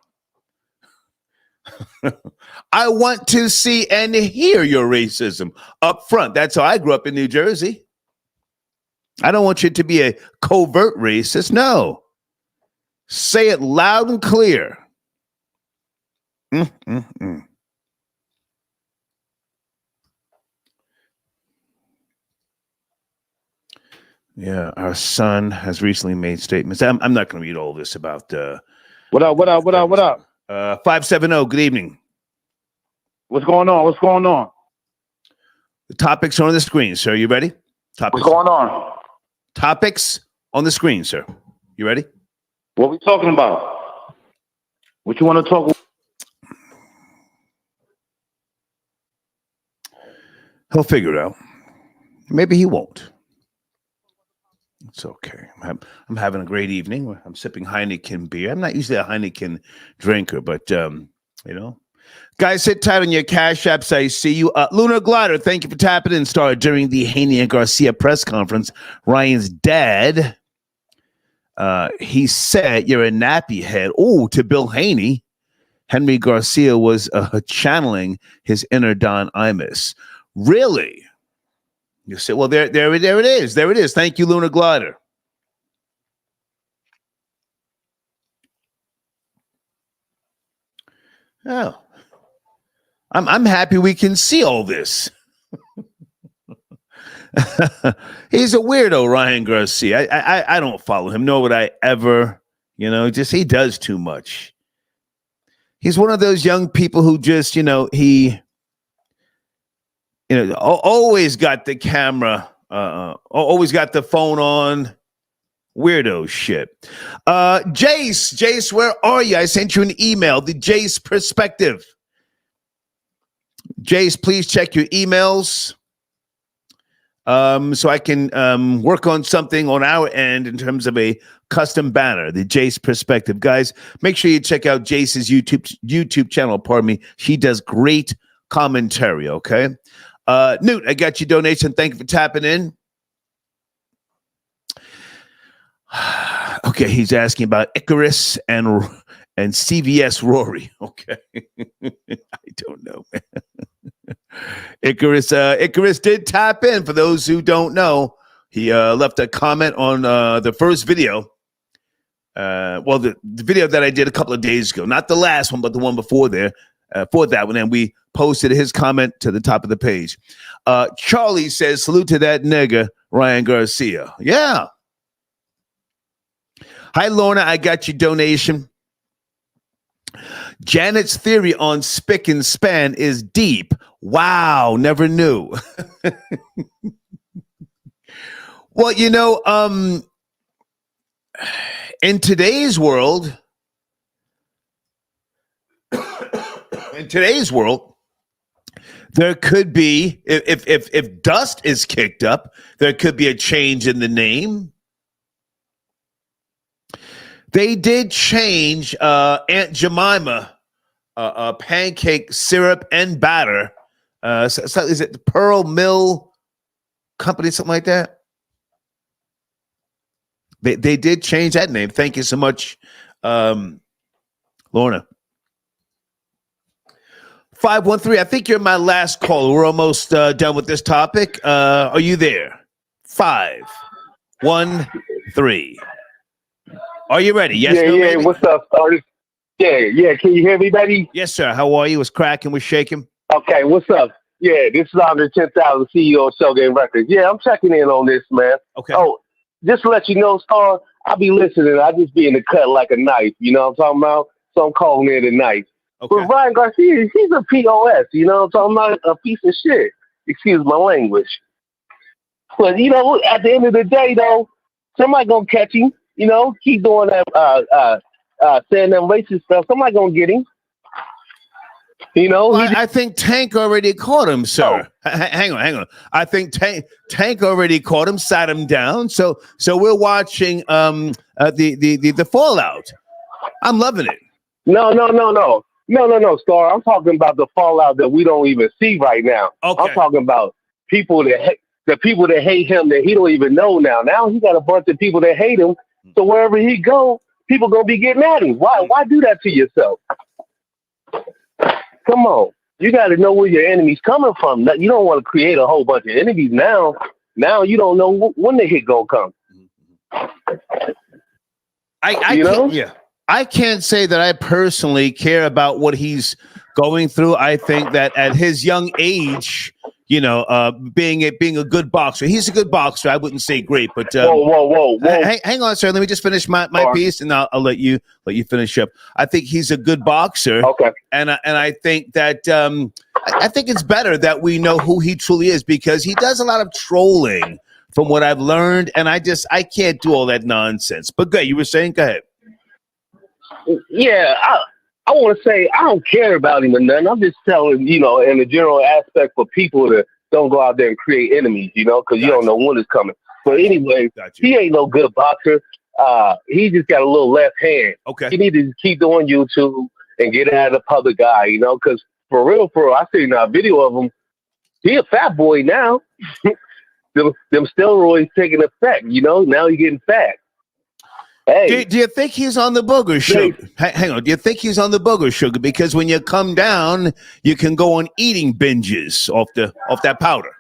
S1: I want to see and hear your racism up front. That's how I grew up in New Jersey. I don't want you to be a covert racist. No. Say it loud and clear. Yeah, our son has recently made statements. I'm not going to read all this about
S3: What up?
S1: 570, good evening.
S3: What's going on?
S1: The topics are on the screen, sir. You ready? Topics.
S3: What's going on?
S1: Topics on the screen, sir. You ready?
S3: What we talking about? What you want to talk?
S1: He'll figure it out. Maybe he won't. It's okay. I'm having a great evening. I'm sipping Heineken beer. I'm not usually a Heineken drinker, but guys, sit tight on your Cash Apps. I see you. Lunar Glider, thank you for tapping in. Star during the Haney and Garcia press conference. Ryan's dad, he said, "You're a nappy head." Oh, to Bill Haney, Henry Garcia was channeling his inner Don Imus. Really? You say, well, there it is. There it is. Thank you, Lunar Glider. Oh, I'm happy we can see all this. He's a weirdo, Ryan Garcia. I don't follow him, nor would I ever. Just he does too much. He's one of those young people who just, he. Always got the camera, always got the phone on. Weirdo shit. Jace, where are you? I sent you an email, the Jace Perspective. Jace, please check your emails so I can work on something on our end in terms of a custom banner, the Jace Perspective. Guys, make sure you check out Jace's YouTube channel. Pardon me. She does great commentary, okay? Newt, I got your donation. Thank you for tapping in. Okay, he's asking about Icarus and CVS Rory. Okay. I don't know, man. Icarus did tap in. For those who don't know, he left a comment on the first video. The video that I did a couple of days ago. Not the last one, but the one before there. For that one, and we posted his comment to the top of the page. Charlie says, salute to that nigga, Ryan Garcia. Yeah. Hi, Lorna. I got your donation. Janet's theory on spick and span is deep. Wow. Never knew. Well, you know, in today's world, there could be, if dust is kicked up, there could be a change in the name. They did change Aunt Jemima pancake syrup and batter. So is it the Pearl Mill Company, something like that? They did change that name. Thank you so much, Lorna. 513. I think you're my last caller. We're almost done with this topic. Are you there? 513. Are you ready? Yes.
S9: Yeah,
S1: no,
S9: yeah.
S1: maybe?
S9: What's up, artist? Yeah. Can you hear me, buddy?
S1: Yes, sir. How are you? What's cracking? What's shaking?
S9: Okay. What's up? Yeah, this is Andre 10,000 CEO of Show Game Records. Yeah, I'm checking in on this, man.
S1: Okay.
S9: Oh, just to let you know, Star, I'll be listening. I just be in the cut like a knife. You know what I'm talking about? So I'm calling in tonight.
S1: Okay.
S9: But Ryan Garcia, he's a POS. You know what I'm talking about? A piece of shit. Excuse my language. But, you know, at the end of the day, though, somebody going to catch him. You know, keep doing that, saying them racist stuff. Somebody going to get him. You know,
S1: well, I think Tank already caught him, sir. Oh. Hang on. I think Tank already caught him, sat him down. So we're watching the fallout. I'm loving it.
S9: No, Star. I'm talking about the fallout that we don't even see right now.
S1: Okay.
S9: I'm talking about people that people that hate him that he don't even know now. Now he got a bunch of people that hate him. So wherever he go, people gonna be getting at him. Why do that to yourself? Come on. You got to know where your enemy's coming from. You don't want to create a whole bunch of enemies now. Now you don't know when the hit gonna come.
S1: I can't say that I personally care about what he's going through. I think that at his young age, you know, being a good boxer, he's a good boxer. I wouldn't say great, but
S9: whoa.
S1: Hang on, sir. Let me just finish my piece, and I'll let you finish up. I think he's a good boxer.
S9: Okay.
S1: And I think that I think it's better that we know who he truly is, because he does a lot of trolling, from what I've learned, and I can't do all that nonsense. But good, you were saying, go ahead.
S9: Yeah, I want to say I don't care about him or nothing. I'm just telling, you know, in the general aspect for people to don't go out there and create enemies, you know, because you don't know when it's coming. But anyway, he ain't no good boxer. He just got a little left hand.
S1: Okay.
S9: He need to keep doing YouTube and get out of the public eye, you know, because for real, I seen a video of him. He a fat boy now. them steroids taking effect, you know. Now he getting fat. Hey,
S1: do you think he's on the booger, Sugar? Hang on. Do you think he's on the booger, Sugar? Because when you come down, you can go on eating binges off that powder.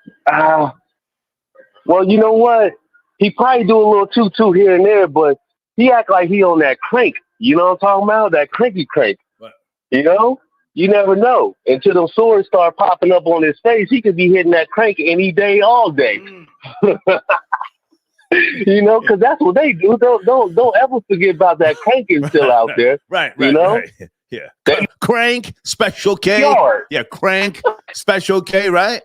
S9: Well, you know what? He probably do a little too here and there, but he act like he on that crank. You know what I'm talking about? That cranky crank.
S1: What?
S9: You know? You never know. Until them sores start popping up on his face, he could be hitting that crank any day, all day. You know, because that's what they do. Don't ever forget about that cranking still out there.
S1: Right.
S9: You know?
S1: Right. Yeah. Crank, Special K.
S9: Yard.
S1: Yeah, Crank, Special K, right?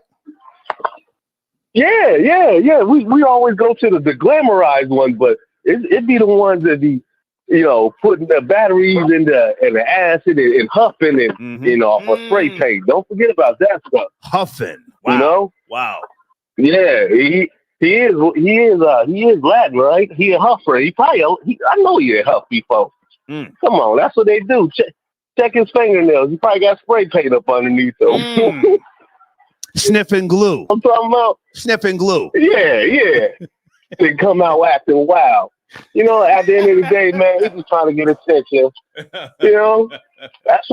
S9: Yeah. We always go to the glamorized ones, but it be the ones that be, you know, putting the batteries in the acid and huffing and you know, for spray paint. Don't forget about that stuff.
S1: Huffing. Wow.
S9: You know?
S1: Wow.
S9: Yeah, he is Latin, right? He a huffer. I know he a huff before. Come on, that's what they do. Check his fingernails. He probably got spray paint up underneath them.
S1: Sniffing glue.
S9: I'm talking about
S1: sniffing glue.
S9: Yeah. They come out acting wild. You know, at the end of the day, man, he's just trying to get attention. You know, that's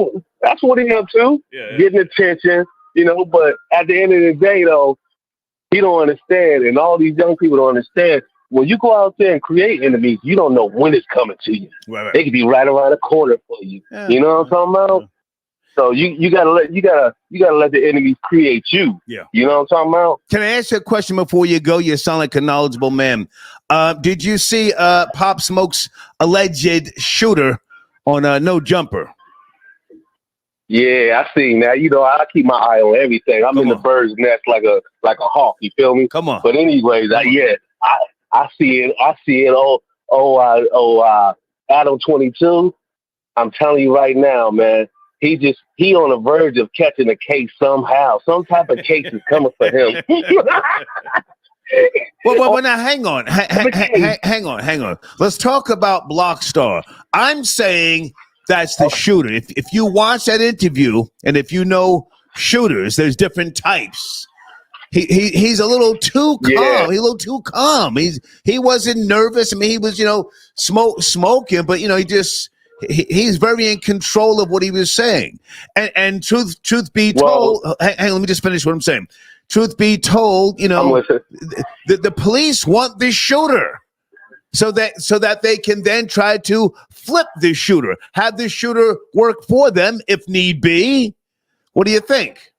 S9: what he up to.
S1: Yeah.
S9: Getting attention. You know, but at the end of the day, though, he don't understand, and all these young people don't understand. When you go out there and create enemies, you don't know when it's coming to you.
S1: Right.
S9: They could be right around the corner for you.
S1: Yeah.
S9: You know what I'm talking about? So you gotta let the enemies create you.
S1: Yeah.
S9: You know what I'm talking about?
S1: Can I ask you a question before you go? You sound like a knowledgeable man. Did you see Pop Smoke's alleged shooter on No Jumper?
S9: Yeah, I seen that. You know, I keep my eye on everything. I'm in the bird's nest like a hawk. You feel me?
S1: Come on.
S9: But anyways, I see it. I see it. Adam 22. I'm telling you right now, man. He on the verge of catching a case somehow. Some type of case is coming for him.
S1: Well, now hang on. Hang on. Let's talk about Blockstar. I'm saying that's the shooter. If you watch that interview and if you know shooters, there's different types. He's a little too calm.
S9: Yeah.
S1: He's a little too calm. He wasn't nervous. I mean, he was, smoking, but he's very in control of what he was saying. And truth be told, hang on, let me just finish what I'm saying. Truth be told, the police want this shooter so that they can then try to flip the shooter, have the shooter work for them if need be. What do you think?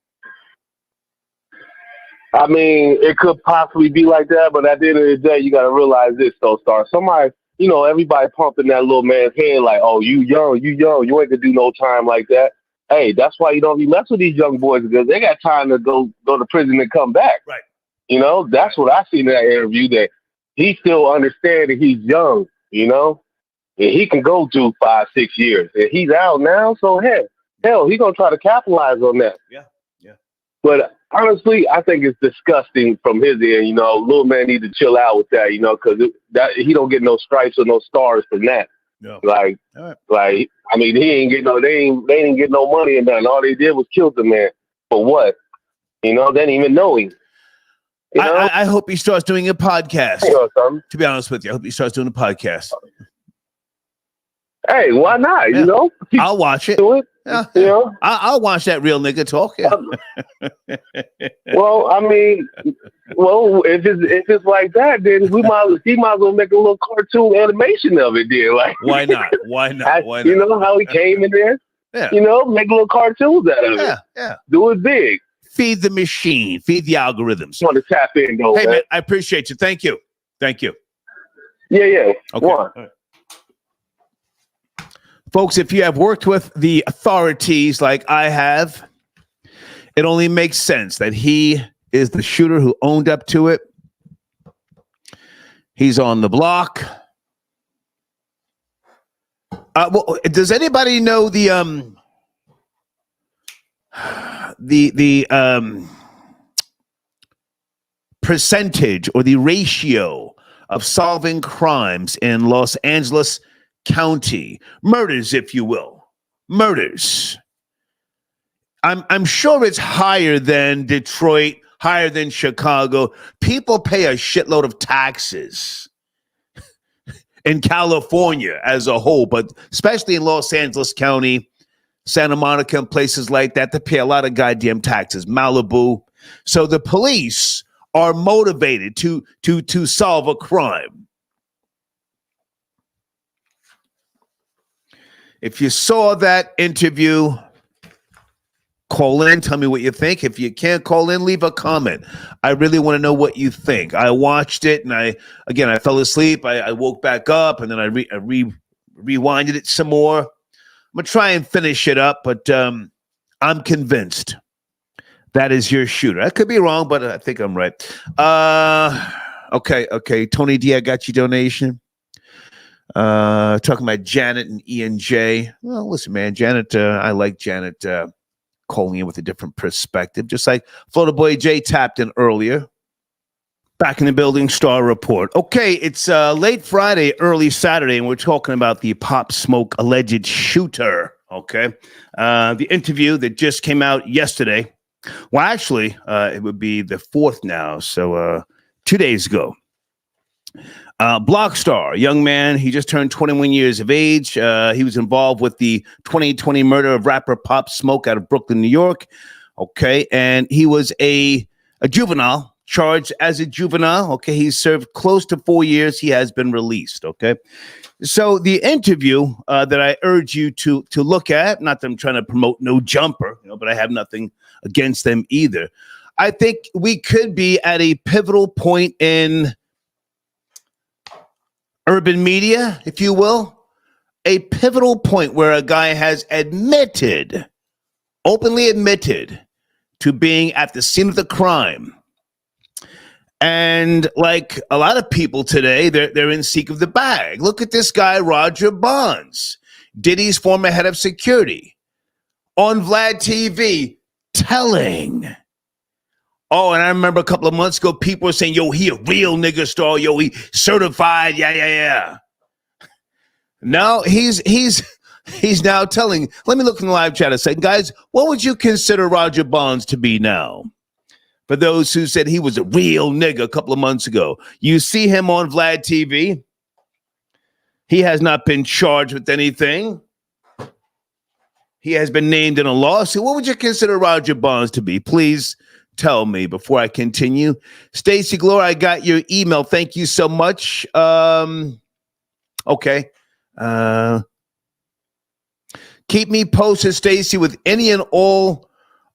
S9: I mean, it could possibly be like that, but at the end of the day, you got to realize this, though, Star. Somebody, everybody pumping that little man's head like, oh, you young, you ain't gonna do no time like that. Hey, that's why you don't be messing with these young boys, because they got time to go to prison and come back.
S1: Right.
S9: That's what I seen in that interview, that he still understands that he's young, and he can go through 5-6 years. And he's out now, so hell, he's gonna try to capitalize on that.
S1: Yeah.
S9: But honestly, I think it's disgusting from his end. Little man need to chill out with that, because he don't get no stripes or no stars from that.
S1: No.
S9: Like, I mean, he ain't get they didn't get no money and nothing. All they did was kill the man. For what? They didn't even know him.
S1: I hope he starts doing a podcast. To be honest with you, I hope he starts doing a podcast.
S9: Hey, why not?
S1: I'll watch it.
S9: Yeah.
S1: I'll watch that real nigga talk. Yeah.
S9: Well, I mean, if it's like that, then he might as well make a little cartoon animation of it. Then, like,
S1: why not? Why not?
S9: You know how he came in there?
S1: Yeah.
S9: Make little cartoons out of it.
S1: Yeah.
S9: Do it big.
S1: Feed the machine. Feed the algorithms.
S9: Want to tap in, though?
S1: Hey, man, I appreciate you. Thank you.
S9: Yeah.
S1: Okay. All right. Folks, if you have worked with the authorities like I have, it only makes sense that he is the shooter who owned up to it. He's on the block. Does anybody know the percentage or the ratio of solving crimes in Los Angeles County? Murders, if you will. Murders. I'm sure it's higher than Detroit, higher than Chicago. People pay a shitload of taxes in California as a whole, but especially in Los Angeles County, Santa Monica, and places like that, they pay a lot of goddamn taxes. Malibu. So the police are motivated to solve a crime. If you saw that interview, call in, tell me what you think. If you can't call in, leave a comment. I really want to know what you think. I watched it, and I fell asleep. I woke back up, and then I rewinded it some more. I'm going to try and finish it up, but I'm convinced that is your shooter. I could be wrong, but I think I'm right. Okay. Tony D, I got your donation. Talking about Janet and E&J. Well, listen, man, Janet, I like Janet calling in with a different perspective, just like Florida Boy J tapped in earlier. Back in the building, Star Report. Okay, it's late Friday, early Saturday, and we're talking about the Pop Smoke alleged shooter. Okay, the interview that just came out yesterday. Well, actually, it would be the 4th now, so 2 days ago. Blockstar, a young man, he just turned 21 years of age. He was involved with the 2020 murder of rapper Pop Smoke out of Brooklyn, New York. Okay, and he was a juvenile charged as a juvenile. Okay, he served close to 4 years. He has been released. Okay, so the interview that I urge you to look at, not that I'm trying to promote No Jumper, but I have nothing against them either. I think we could be at a pivotal point in urban media, if you will, a pivotal point where a guy has openly admitted to being at the scene of the crime. And like a lot of people today, they're in seek of the bag. Look at this guy, Roger Bonds, Diddy's former head of security, on Vlad TV, telling. Oh, and I remember a couple of months ago, people were saying, yo, he a real nigga star. Yo, he certified. Yeah. Now he's now telling, let me look in the live chat a second. Guys, what would you consider Roger Bonds to be now? For those who said he was a real nigga a couple of months ago. You see him on Vlad TV. He has not been charged with anything. He has been named in a lawsuit. What would you consider Roger Bonds to be? Please tell me before I continue. Stacy Gloria, I got your email. Thank you so much. Okay. Keep me posted, Stacy, with any and all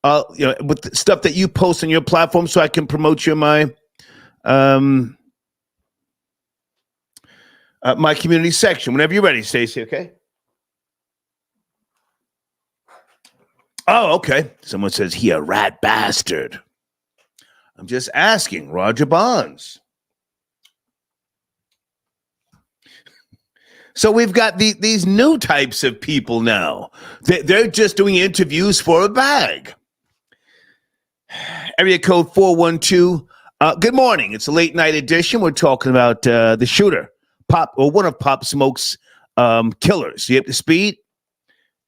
S1: with the stuff that you post on your platform so I can promote you in my my community section. Whenever you're ready, Stacy, okay? Oh, okay. Someone says he a rat bastard. I'm just asking, Roger Bonds. So we've got these new types of people now. They're just doing interviews for a bag. Area code 412. Good morning. It's a late night edition. We're talking about the shooter, one of Pop Smoke's killers. You up to speed?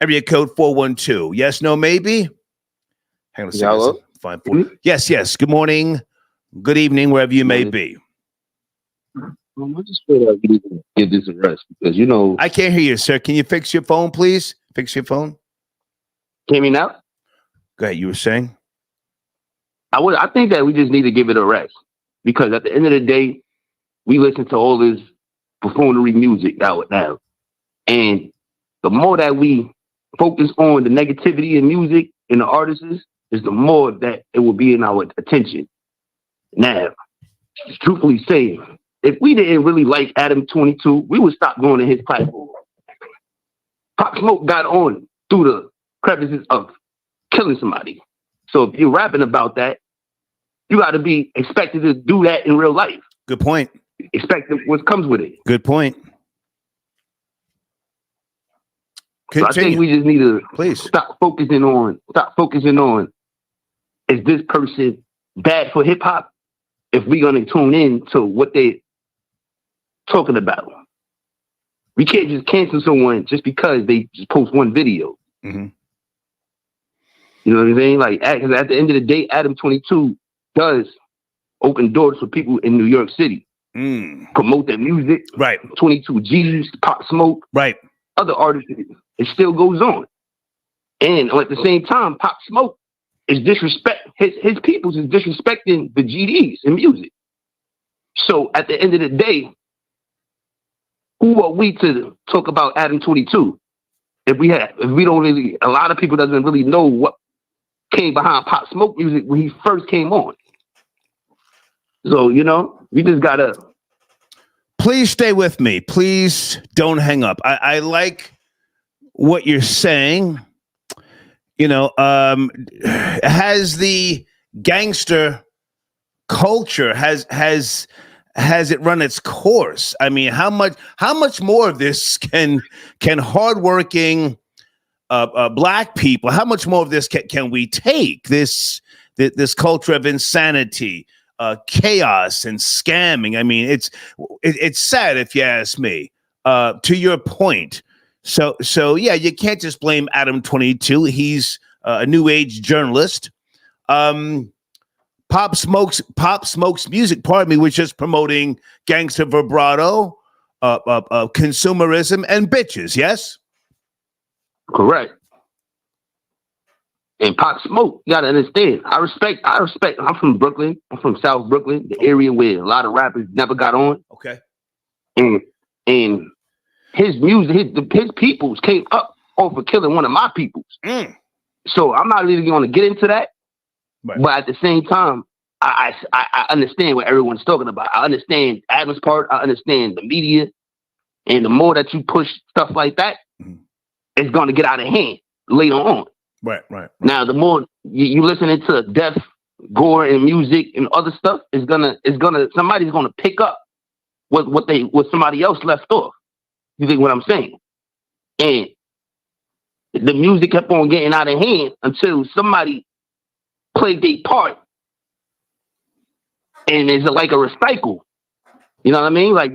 S1: Area code 412. Yes, no, maybe? Hang on a second.
S12: Hello?
S1: Fine. Yes. Good morning. Good evening, wherever you may be.
S12: I just feel like we need to give this a rest because,
S1: I can't hear you, sir. Can you fix your phone, please? Fix your phone.
S12: Can you hear me now?
S1: Go ahead. You were saying?
S12: I think that we just need to give it a rest because at the end of the day, we listen to all this buffoonery music out now. And the more that we focus on the negativity in music and the artists is the more that it will be in our attention. Now, truthfully saying, if we didn't really like Adam 22, we would stop going to his platform. Pop Smoke got on through the crevices of killing somebody. So if you're rapping about that, you got to be expected to do that in real life.
S1: Good point.
S12: Expect what comes with it.
S1: Good point.
S12: So I think we just need to stop focusing on, is this person bad for hip hop? If we're going to tune in to what they talking about. We can't just cancel someone just because they just post one video.
S1: Mm-hmm.
S12: You know what I'm saying? Like, at the end of the day, Adam 22 does open doors for people in New York City. Promote their music.
S1: Right.
S12: 22 G's, Pop Smoke.
S1: Right.
S12: Other artists. It still goes on. And at the same time, Pop Smoke is his peoples is disrespecting the GDs in music. So at the end of the day, who are we to talk about Adam 22? If we don't really, a lot of people doesn't really know what came behind Pop Smoke music when he first came on. So, we just gotta.
S1: Please stay with me. Please don't hang up. I like what you're saying. Has the gangster culture has it run its course? I mean, how much more of this can hardworking black people? How much more of this can we take? This culture of insanity, chaos, and scamming. I mean, it's sad if you ask me. To your point. So yeah, you can't just blame Adam 22. He's a new age journalist. Pop Smoke's music, was just promoting gangster vibrato, consumerism, and bitches. Yes,
S12: correct. And Pop Smoke, you gotta understand. I respect. I'm from Brooklyn. I'm from South Brooklyn, the area where a lot of rappers never got on.
S1: Okay.
S12: And his music, his peoples came up over killing one of my peoples. So I'm not really going to get into that. Right. But at the same time, I understand what everyone's talking about. I understand Adam's part. I understand the media. And the more that you push stuff like that, it's going to get out of hand later on.
S1: Right.
S12: Now, the more you listening to death, gore, and music and other stuff, somebody's gonna pick up what somebody else left off. You think what I'm saying? And the music kept on getting out of hand until somebody played their part, and it's like a recycle. You know what I mean? Like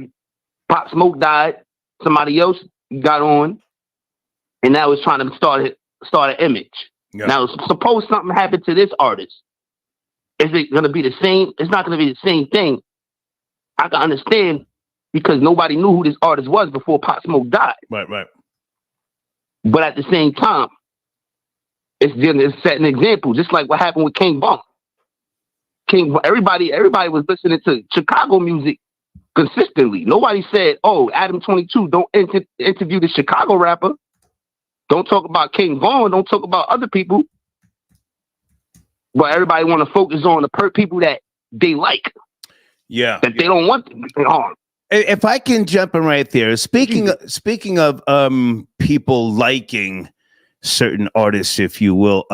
S12: Pop Smoke died, somebody else got on, and now it's trying to start an image. Yeah. Now, suppose something happened to this artist. Is it going to be the same? It's not going to be the same thing. I can understand because nobody knew who this artist was before Pop Smoke died.
S1: Right.
S12: But at the same time, it's setting an example, just like what happened with King Von. Everybody was listening to Chicago music consistently. Nobody said, "Oh, Adam 22, don't interview the Chicago rapper. Don't talk about King Von. Don't talk about other people." But everybody want to focus on the people that they like.
S1: Yeah.
S12: That they don't want to be harm.
S1: If I can jump in right there. Speaking of people liking certain artists, if you will,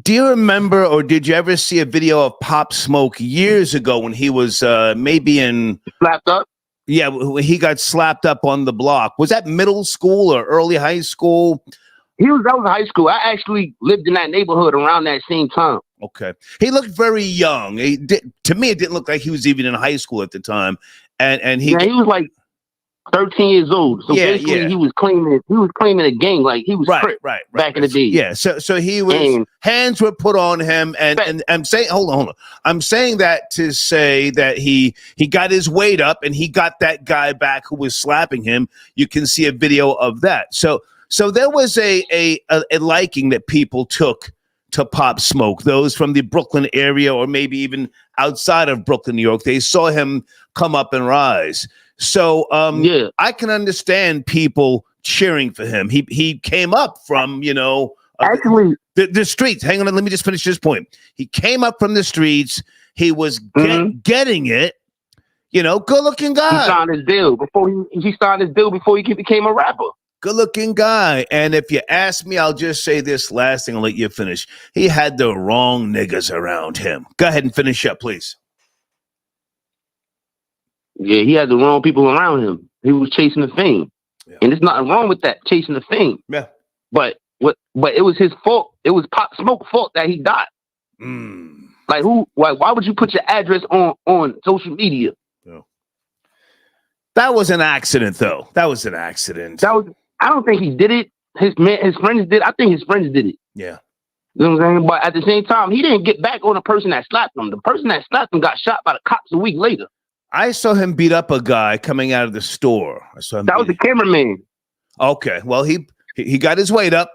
S1: do you remember or did you ever see a video of Pop Smoke years ago when he was maybe in
S12: Slapped Up?
S1: Yeah, he got slapped up on the block. Was that middle school or early high school?
S12: That was high school. I actually lived in that neighborhood around that same time.
S1: Okay. He looked very young. To me, it didn't look like he was even in high school at the time. And he
S12: was like 13 years old. So basically he was claiming a gang, like he was
S1: right
S12: back in the day.
S1: Yeah. So he was hands were put on him and I'm saying hold on. I'm saying that to say that he got his weight up and he got that guy back who was slapping him. You can see a video of that. So there was a liking that people took to Pop Smoke. Those from the Brooklyn area or maybe even outside of Brooklyn, New York, they saw him come up and rise. So I can understand people cheering for him. He came up from,
S12: actually
S1: the streets. Hang on, let me just finish this point. He came up from the streets. He was getting it. Good looking guy.
S12: He signed his deal before he became a rapper.
S1: Good looking guy. And if you ask me, I'll just say this last thing. I'll let you finish. He had the wrong niggas around him. Go ahead and finish up, please.
S12: Yeah, he had the wrong people around him. He was chasing the fame. Yeah. And there's nothing wrong with that, chasing the fame.
S1: Yeah.
S12: But it was his fault. It was Pop Smoke's fault that he died. Like why would you put your address on social media?
S1: Yeah. That was an accident, though. That was an accident.
S12: I don't think he did it. His friends did. I think his friends did it.
S1: Yeah.
S12: You know what I'm saying? But at the same time, he didn't get back on the person that slapped him. The person that slapped him got shot by the cops a week later.
S1: I saw him beat up a guy coming out of the store.
S12: That was the cameraman.
S1: Okay. Well, he got his weight up,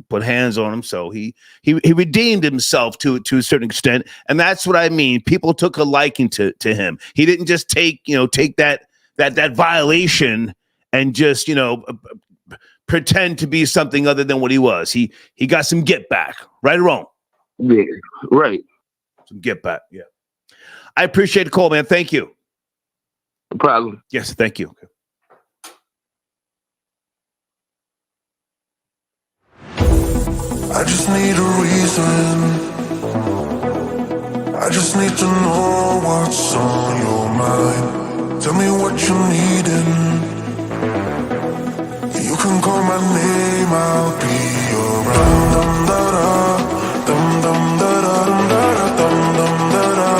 S1: put hands on him. So he redeemed himself to a certain extent. And that's what I mean. People took a liking to him. He didn't just take that violation and just, pretend to be something other than what he was. He got some get back, right or wrong?
S12: Yeah, right.
S1: Some get back. Yeah. I appreciate the call, man. Thank you.
S12: No problem.
S1: Yes, thank you.
S13: I just need a reason. I just need to know what's on your mind. Tell me what you're needing. You can call my name, I'll be around. Dum da da, dum dum da da, dum da da, dum dum da da,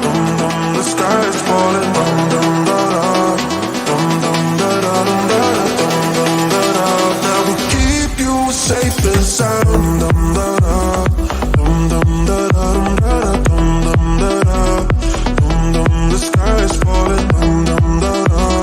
S13: dum dum. The sky is falling, dum dum da da, dum dum da da, dum da da, dum dum da da. That will keep you safe and sound. Dum da da, dum dum da da, dum da da, dum dum da da, dum dum. The sky is falling, dum dum da da.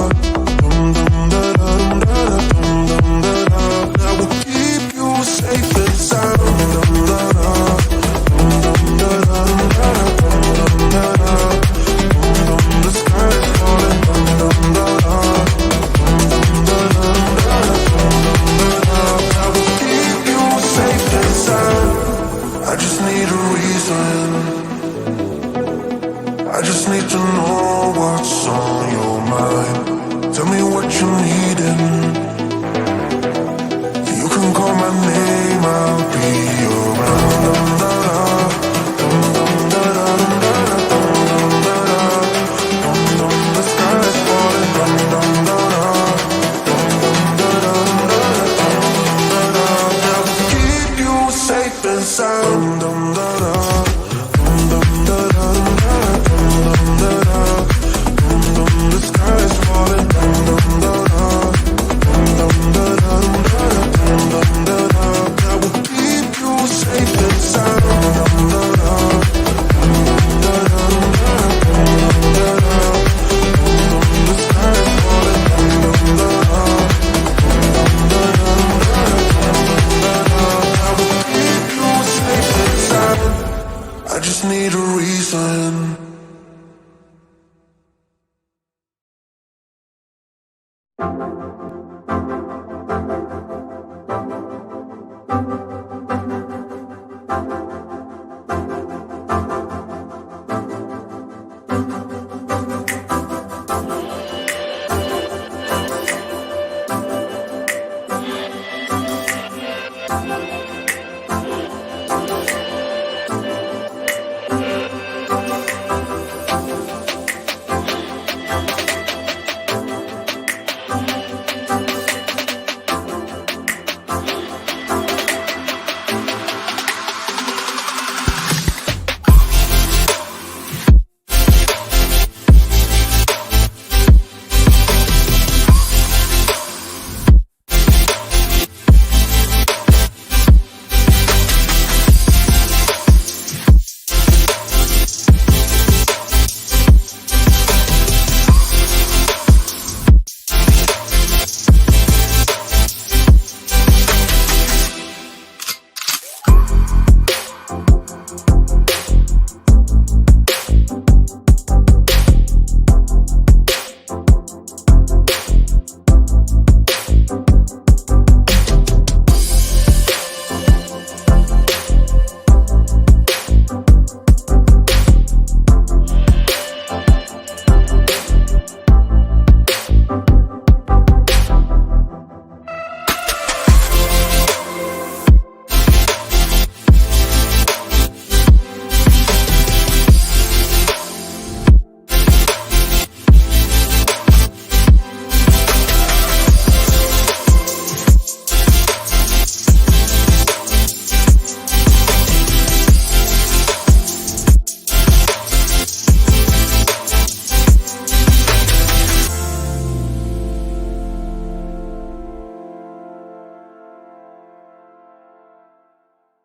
S13: Tell me what you needin'. You can call my name, I'll be around. The sky is falling. Keep you safe and sound. The sky is falling. That will keep you safe and sound. The sky is falling. That will keep you safe and sound. I just need a reason.